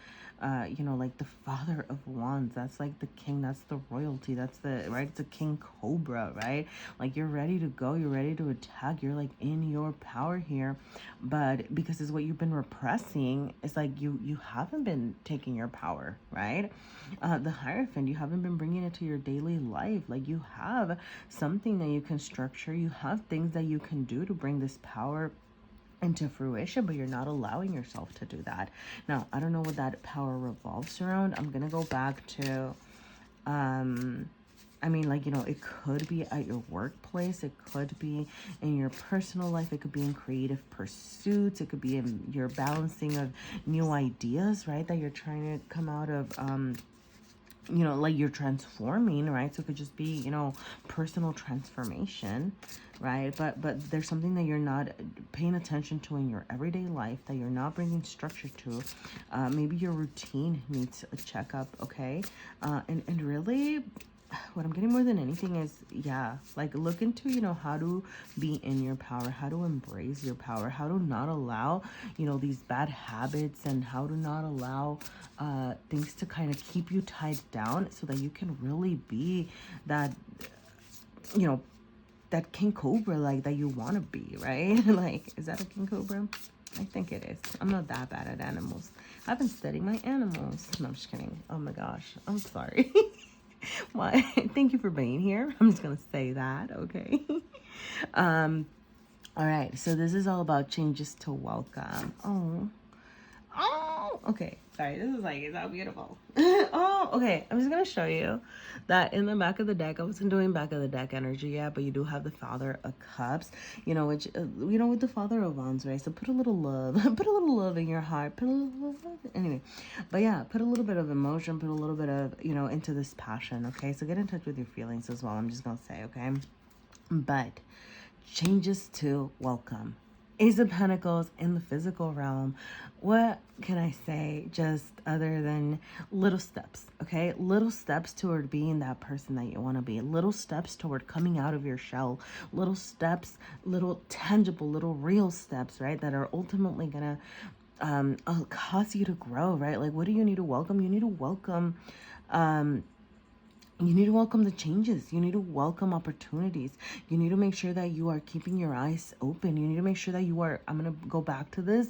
you know, like the Father of Wands. That's like the king, that's the royalty, that's the, right? It's a king cobra, right? Like, you're ready to go, you're ready to attack, you're like in your power here. But because it's what you've been repressing, it's like you haven't been taking your power, right? The Hierophant, you haven't been bringing it to your daily life. Like, you have something that you can structure, you have things that you can do to bring this power into fruition, but you're not allowing yourself to do that. Now, I don't know what that power revolves around. I'm gonna go back to I mean, like, you know, it could be at your workplace, it could be in your personal life, it could be in creative pursuits, it could be in your balancing of new ideas, right, that you're trying to come out of, you know, like, you're transforming, right? So it could just be, you know, personal transformation, right? But there's something that you're not paying attention to in your everyday life, that you're not bringing structure to. Maybe your routine needs a checkup, okay? And really, what I'm getting more than anything is, yeah, like, look into, you know, how to be in your power, how to embrace your power, how to not allow, you know, these bad habits, and how to not allow things to kind of keep you tied down, so that you can really be that, you know, that king cobra, like, that you want to be, right? Like, is that a king cobra? I think it is. I'm not that bad at animals. I've been studying my animals. No, I'm just kidding. Oh my gosh, I'm sorry. Why? Thank you for being here. I'm just gonna say that, okay? All right, so this is all about changes to welcome. Oh, okay. Sorry, this is like, is that beautiful? Oh, okay. I'm just gonna show you that in the back of the deck, I wasn't doing back of the deck energy yet, but you do have the Father of Cups, you know, which, you know, with the Father of Wands, right? So put a little love, put a little love in your heart, put a little love, anyway. But yeah, put a little bit of emotion, put a little bit of, you know, into this passion, okay? So get in touch with your feelings as well, I'm just gonna say, okay? But changes to welcome. Ace of Pentacles in the physical realm. What can I say, just other than little steps, okay? Little steps toward being that person that you want to be. Little steps toward coming out of your shell. Little steps, little tangible, little real steps, right? That are ultimately going to cause you to grow, right? Like, what do you need to welcome? You need to welcome the changes. You need to welcome opportunities. You need to make sure that you are keeping your eyes open. You need to make sure that you are, I'm going to go back to this,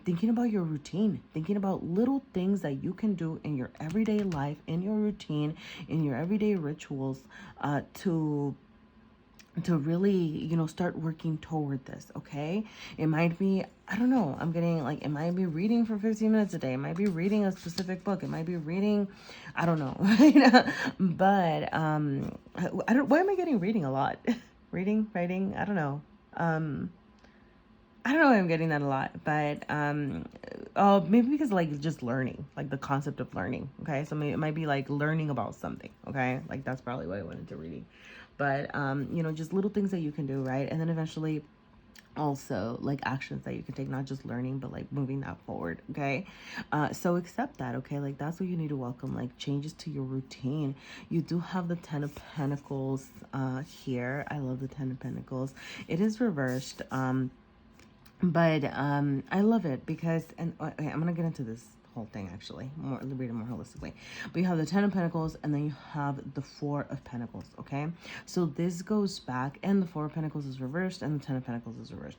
thinking about your routine, thinking about little things that you can do in your everyday life, in your routine, in your everyday rituals, to really, you know, start working toward this, okay? It might be, I don't know, I'm getting like, it might be reading for 15 minutes a day. It might be reading a specific book. It might be reading, I don't know, right? But, why am I getting reading a lot? Reading, writing, I don't know. I don't know why I'm getting that a lot, but, oh, maybe because, like, just learning, like the concept of learning, okay? So maybe it might be like learning about something, okay? Like, that's probably why I went into reading. But, you know, just little things that you can do, right? And then eventually also, like, actions that you can take, not just learning, but like moving that forward, okay? So accept that, okay? Like, that's what you need to welcome, like changes to your routine. You do have the Ten of Pentacles here. I love the Ten of Pentacles. It is reversed, but I love it because, and okay, I'm gonna get into this whole thing actually, read it more holistically. But you have the Ten of Pentacles, and then you have the Four of Pentacles, okay? So this goes back, and the Four of Pentacles is reversed, and the Ten of Pentacles is reversed.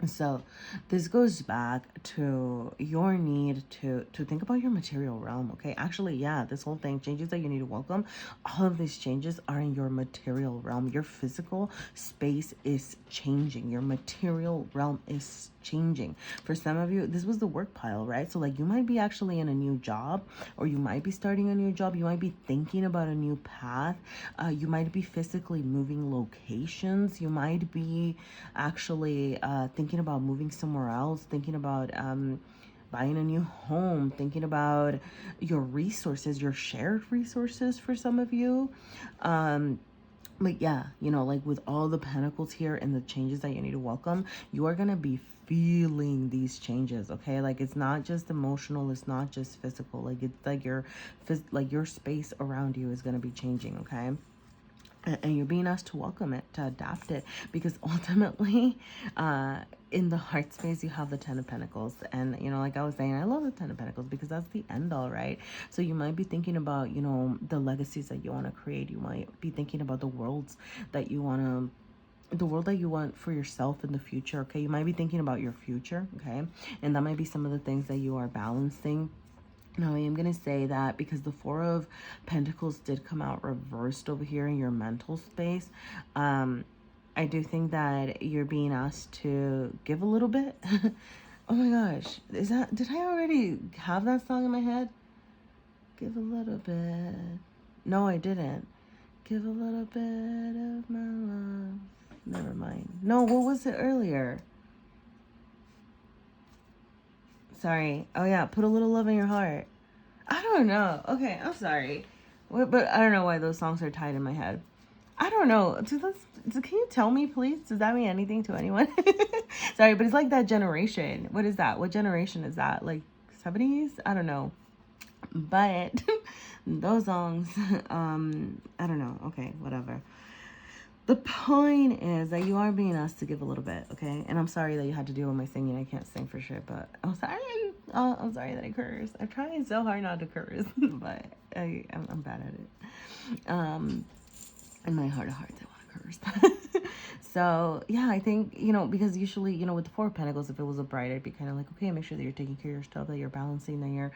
So this goes back to your need to think about your material realm. Okay, actually, yeah, this whole thing, changes that you need to welcome, all of these changes are in your material realm. Your physical space is changing, your material realm is changing. For some of you, this was the work pile, right? So like, you might be actually in a new job, or you might be starting a new job, you might be thinking about a new path, you might be physically moving locations, you might be actually thinking about moving somewhere else, thinking about buying a new home, thinking about your resources, your shared resources for some of you. But yeah, like with all the pentacles here and the changes that you need to welcome, you are going to be feeling these changes. Okay, like it's not just emotional, it's not just physical, like it's like your space around you is going to be changing. Okay, and you're being asked to welcome it, to adapt it, because ultimately in the heart space you have the 10 of Pentacles. And like I was saying, I love the 10 of Pentacles because that's the end all, right? So you might be thinking about the legacies that you want to create. You might be thinking about the world that you want for yourself in the future. Okay, you might be thinking about your future. Okay, and that might be some of the things that you are balancing. Now, I am going to say that because the Four of Pentacles did come out reversed over here in your mental space, I do think that you're being asked to give a little bit. Oh my gosh. Did I already have that song in my head? Give a little bit. No, I didn't. Give a little bit of my love. Never mind. No, what was it earlier? Sorry. Oh yeah, put a little love in your heart. I don't know. Okay, I'm sorry. But I don't know why those songs are tied in my head. I don't know. Can you tell me, please? Does that mean anything to anyone? Sorry, but it's like that generation. What is that? What generation is that? Like 70s? I don't know. But those songs, I don't know. Okay, whatever. The point is that you are being asked to give a little bit, okay? And I'm sorry that you had to deal with my singing. I can't sing for shit, but I'm sorry. I'm sorry that I curse. I'm trying so hard not to curse, but I'm bad at it. In my heart of hearts, I want to curse. So yeah, I think because usually with the Four of Pentacles, if it was a bride, I'd be kind of like, okay, make sure that you're taking care of your stuff, that you're balancing, that you're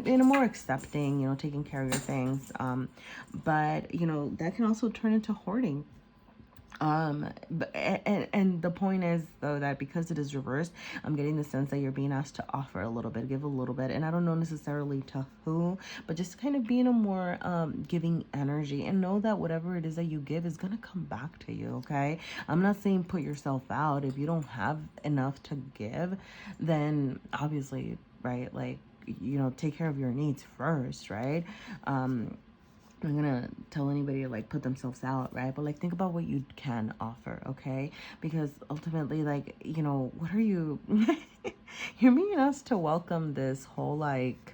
in a more accepting, taking care of your things, but that can also turn into hoarding. But and the point is though that because it is reversed, I'm getting the sense that you're being asked to offer a little bit, give a little bit, and I don't know necessarily to who, but just kind of be in a more giving energy, and know that whatever it is that you give is gonna come back to you. Okay, I'm not saying put yourself out. If you don't have enough to give, then obviously, right, like take care of your needs first, right? I'm gonna tell anybody to like put themselves out, right? But like think about what you can offer, okay? Because ultimately, like, what are you you're being asked to welcome this whole like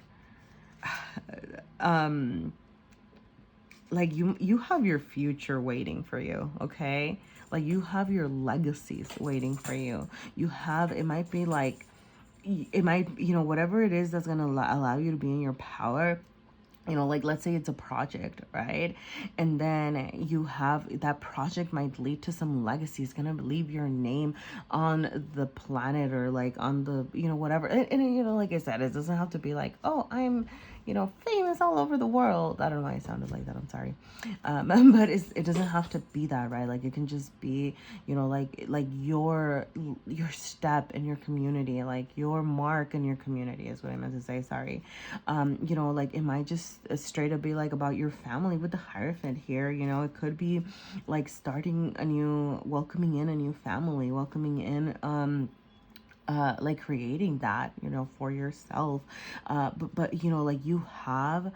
you have your future waiting for you, okay? Like you have your legacies waiting for you. It might be like whatever it is that's gonna allow you to be in your power. Like let's say it's a project, right? And then you have that project might lead to some legacy. It's gonna leave your name on the planet, or like on the whatever. And like I said, it doesn't have to be like, oh, I'm famous all over the world. I don't know why I sounded like that, I'm sorry. But it doesn't have to be that, right? Like it can just be like your step in your community, like your mark in your community is what I meant to say, sorry. Like it might just straight up be like about your family with the Hierophant here. It could be like welcoming in a new family, welcoming in like creating that for yourself, but like you have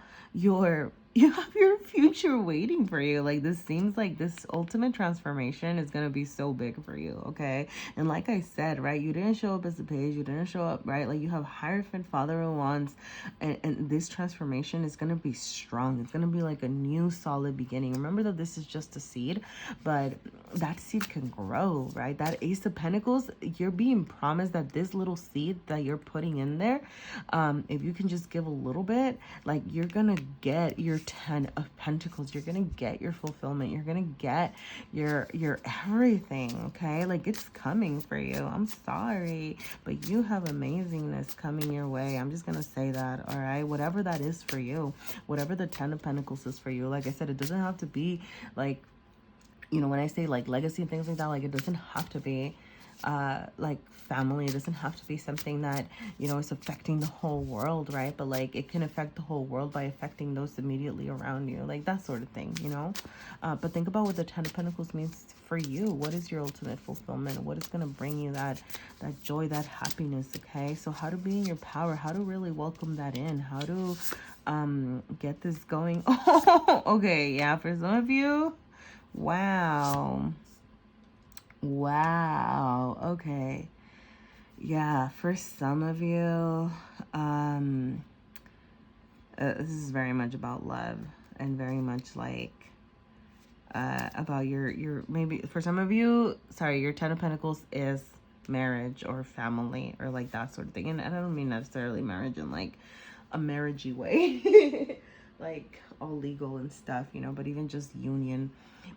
your future waiting for you. Like this seems like this ultimate transformation is gonna be so big for you, okay? And like I said, right, you didn't show up as a page, you didn't show up, right? Like you have Hierophant, Father of Wands, and this transformation is gonna be strong. It's gonna be like a new solid beginning. Remember that this is just a seed, but that seed can grow, right? That Ace of Pentacles, you're being promised that this little seed that you're putting in there, if you can just give a little bit, like you're gonna get your Ten of Pentacles. You're gonna get your fulfillment. You're gonna get your everything, okay? Like, it's coming for you. I'm sorry, but you have amazingness coming your way. I'm just gonna say that, all right? Whatever that is for you, whatever the Ten of Pentacles is for you, like I said, it doesn't have to be like, you know, when I say like legacy and things like that, like, it doesn't have to be like family. It doesn't have to be something that, you know, is affecting the whole world, right? But like, it can affect the whole world by affecting those immediately around you, like that sort of thing, you know. But think about what the Ten of Pentacles means for you. What is your ultimate fulfillment? What is going to bring you that joy, that happiness? Okay, so how to be in your power, how to really welcome that in, how to get this going. Oh, okay, yeah, for some of you, wow. Wow. Okay. Yeah, for some of you, this is very much about love, and very much like about your maybe for some of you, sorry, your Ten of Pentacles is marriage or family or like that sort of thing. And I don't mean necessarily marriage in like a marriagey way, like all legal and stuff, you know, but even just union,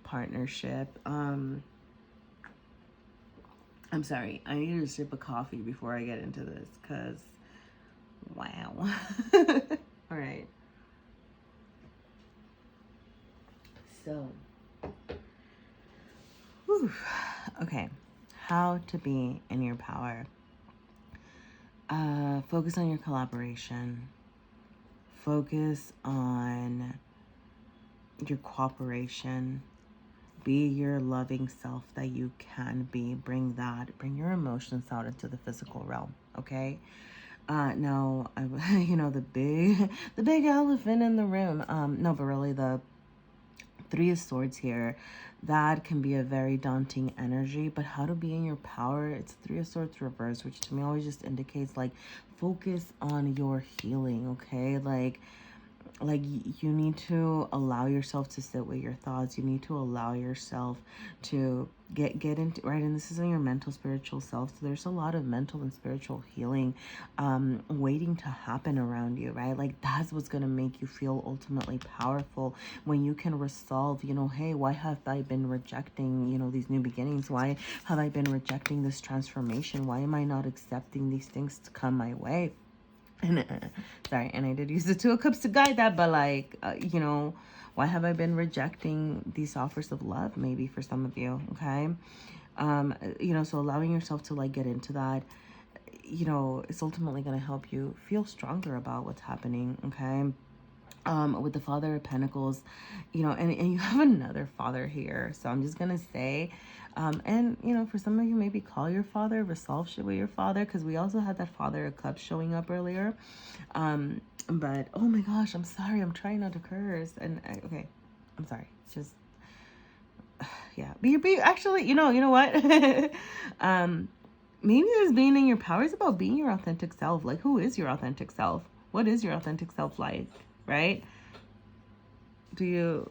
partnership. I'm sorry, I need a sip of coffee before I get into this, because, wow. All right. So, whew. Okay, how to be in your power. Focus on your collaboration. Focus on your cooperation. Be your loving self that you can be. Bring your emotions out into the physical realm, okay? Now, you know, the big elephant in the room. No, but really the Three of Swords here, that can be a very daunting energy. But how to be in your power, it's Three of Swords reverse, which to me always just indicates like focus on your healing, okay? Like you need to allow yourself to sit with your thoughts. You need to allow yourself to get into, right? And this is in your mental, spiritual self. So there's a lot of mental and spiritual healing waiting to happen around you, right? Like, that's what's going to make you feel ultimately powerful, when you can resolve, you know, hey, why have I been rejecting, you know, these new beginnings? Why have I been rejecting this transformation? Why am I not accepting these things to come my way? And sorry, and I did use the Two of Cups to guide that, but like, you know, why have I been rejecting these offers of love? Maybe for some of you, okay? You know, so allowing yourself to like get into that, you know, it's ultimately going to help you feel stronger about what's happening, okay? With the Father of Pentacles, you know, and you have another father here. So I'm just going to say, and, you know, for some of you, maybe call your father, resolve shit with your father, because we also had that Father of Cups showing up earlier. But, oh my gosh, I'm sorry. I'm trying not to curse. And, okay, I'm sorry. Just, yeah. Be actually, you know what? Maybe this being in your power is about being your authentic self. Like, who is your authentic self? What is your authentic self like? Right? Do you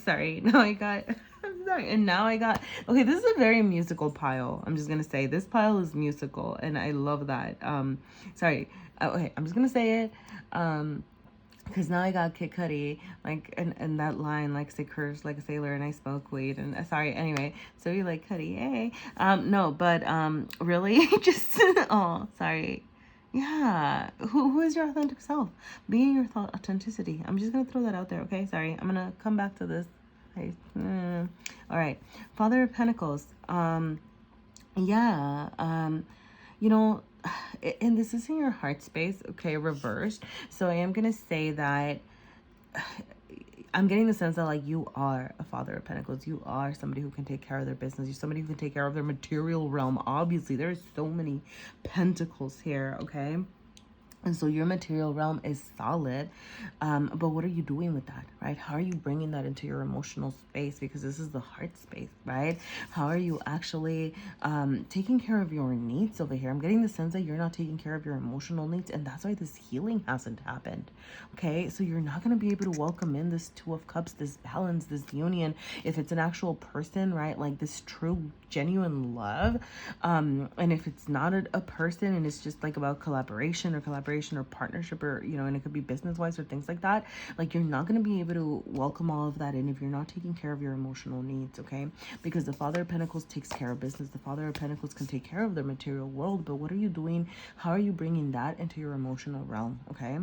sorry, now I got I'm sorry, and now I got, okay, this is a very musical pile. I'm just gonna say this pile is musical, and I love that. Sorry, okay, I'm just gonna say it, because now I got Kid Cudi, like, and that line, like, say curse like a sailor and I smoke weed, and sorry, anyway, so you like Cudi, hey, no, but really, just oh, sorry. Yeah, who is your authentic self? Being your authenticity. I'm just gonna throw that out there, okay? Sorry, I'm gonna come back to this. All right, Father of Pentacles. Yeah, you know, and this is in your heart space, okay, reversed. So I am gonna say that I'm getting the sense that like you are a Father of Pentacles. You are somebody who can take care of their business. You're somebody who can take care of their material realm. Obviously, there's so many pentacles here, okay? And so your material realm is solid, but what are you doing with that, right? How are you bringing that into your emotional space? Because this is the heart space, right? How are you actually taking care of your needs over here? I'm getting the sense that you're not taking care of your emotional needs, and that's why this healing hasn't happened, okay? So you're not going to be able to welcome in this Two of Cups, this balance, this union, if it's an actual person, right? Like this true, genuine love. And if it's not a person and it's just like about collaboration or collaboration collaboration or partnership, or, you know, and it could be business-wise or things like that. Like, you're not going to be able to welcome all of that in if you're not taking care of your emotional needs, okay? Because the Father of Pentacles takes care of business. The Father of Pentacles can take care of the material world, but what are you doing? How are you bringing that into your emotional realm, okay?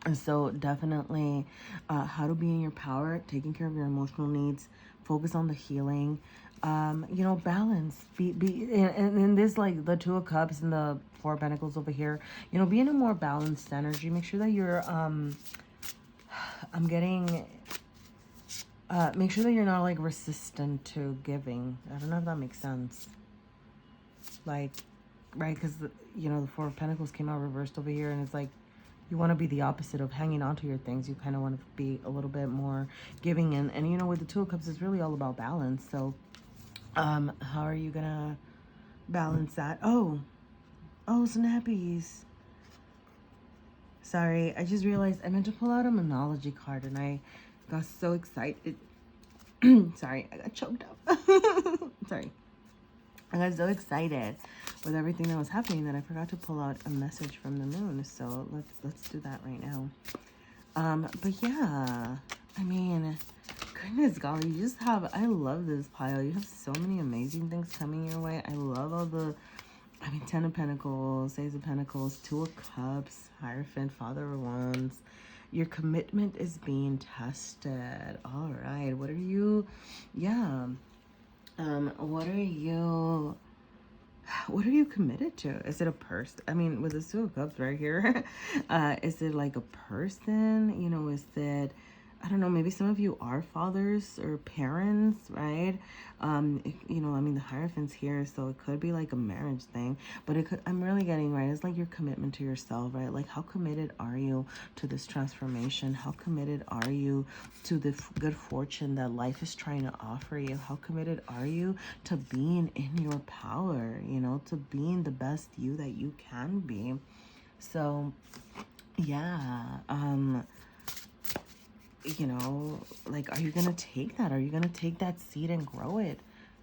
And so definitely how to be in your power, taking care of your emotional needs, focus on the healing, you know, balance. Be and in this, like the Two of Cups and the Four of Pentacles over here, you know, be in a more balanced energy. Make sure that you're, make sure that you're not like resistant to giving. I don't know if that makes sense. Like, right, because, you know, the Four of Pentacles came out reversed over here, and it's like, you want to be the opposite of hanging on to your things. You kind of want to be a little bit more giving. And you know, with the Two of Cups, it's really all about balance. So, how are you going to balance that? Oh, snappies. Sorry, I just realized I meant to pull out a Monology card, and I got so excited. Sorry, I got choked up. Sorry. I got so excited with everything that was happening that I forgot to pull out a message from the moon. So let's do that right now. But yeah, I mean, goodness golly, you just have, I love this pile. You have so many amazing things coming your way. I love all the, I mean, Ten of Pentacles, Ace of Pentacles, Two of Cups, Hierophant, Father of Wands. Your commitment is being tested. All right, what are you, yeah. What are you committed to? Is it a person? I mean, with the Two of Cups right here, is it like a person? You know, is it, I don't know, maybe some of you are fathers or parents, right? You know, I mean, the Hierophant's here, so it could be like a marriage thing, but it could, I'm really getting, right, it's like your commitment to yourself, right? Like, how committed are you to this transformation? How committed are you to the good fortune that life is trying to offer you? How committed are you to being in your power, you know, to being the best you that you can be? So, yeah, you know, like, are you going to take that? Are you going to take that seed and grow it?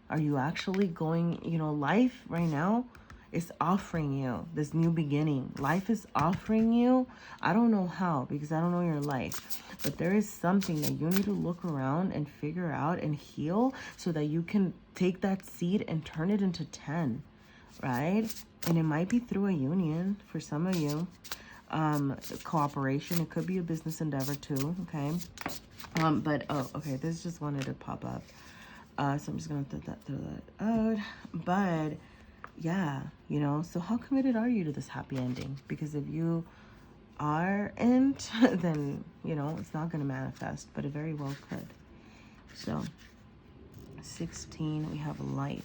Are you actually going, you know, life right now is offering you this new beginning. Life is offering you, I don't know how, because I don't know your life, but there is something that you need to look around and figure out and heal so that you can take that seed and turn it into 10, right? And it might be through a union for some of you. Cooperation, it could be a business endeavor too, okay? But oh, okay, this just wanted to pop up, so I'm just gonna throw that out. But yeah, you know, so how committed are you to this happy ending? Because if you aren't, then, you know, it's not gonna manifest, but it very well could. So 16, we have light.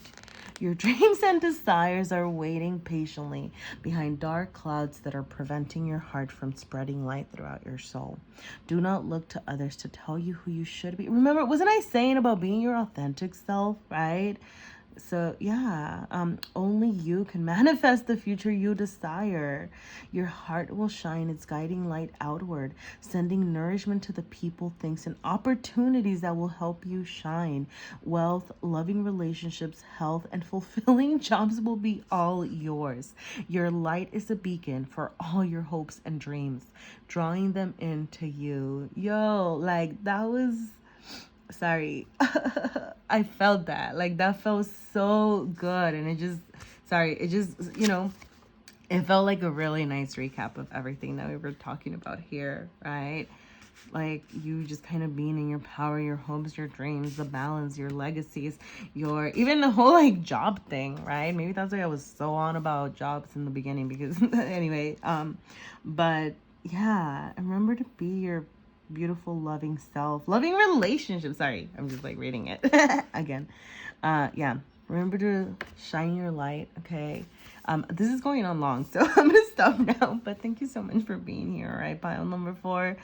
Your dreams and desires are waiting patiently behind dark clouds that are preventing your heart from spreading light throughout your soul. Do not look to others to tell you who you should be. Remember, wasn't I saying about being your authentic self, right? So yeah, only you can manifest the future you desire. Your heart will shine its guiding light outward, sending nourishment to the people, things, and opportunities that will help you shine. Wealth, loving relationships, health, and fulfilling jobs will be all yours. Your light is a beacon for all your hopes and dreams, drawing them into you. Yo, like, that was... Sorry. I felt that. Like, that felt so good. And it just, you know, it felt like a really nice recap of everything that we were talking about here, right? Like, you just kind of being in your power, your hopes, your dreams, the balance, your legacies, your, even the whole, like, job thing, right? Maybe that's why I was so on about jobs in the beginning, because anyway, but yeah, remember to be your beautiful, loving self, loving relationships. Sorry, I'm just like reading it again. Yeah, remember to shine your light, okay? This is going on long, so I'm gonna stop now, but thank you so much for being here. All right, pile number 4.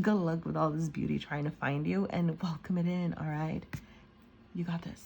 Good luck with all this beauty trying to find you, and welcome it in. All right, you got this.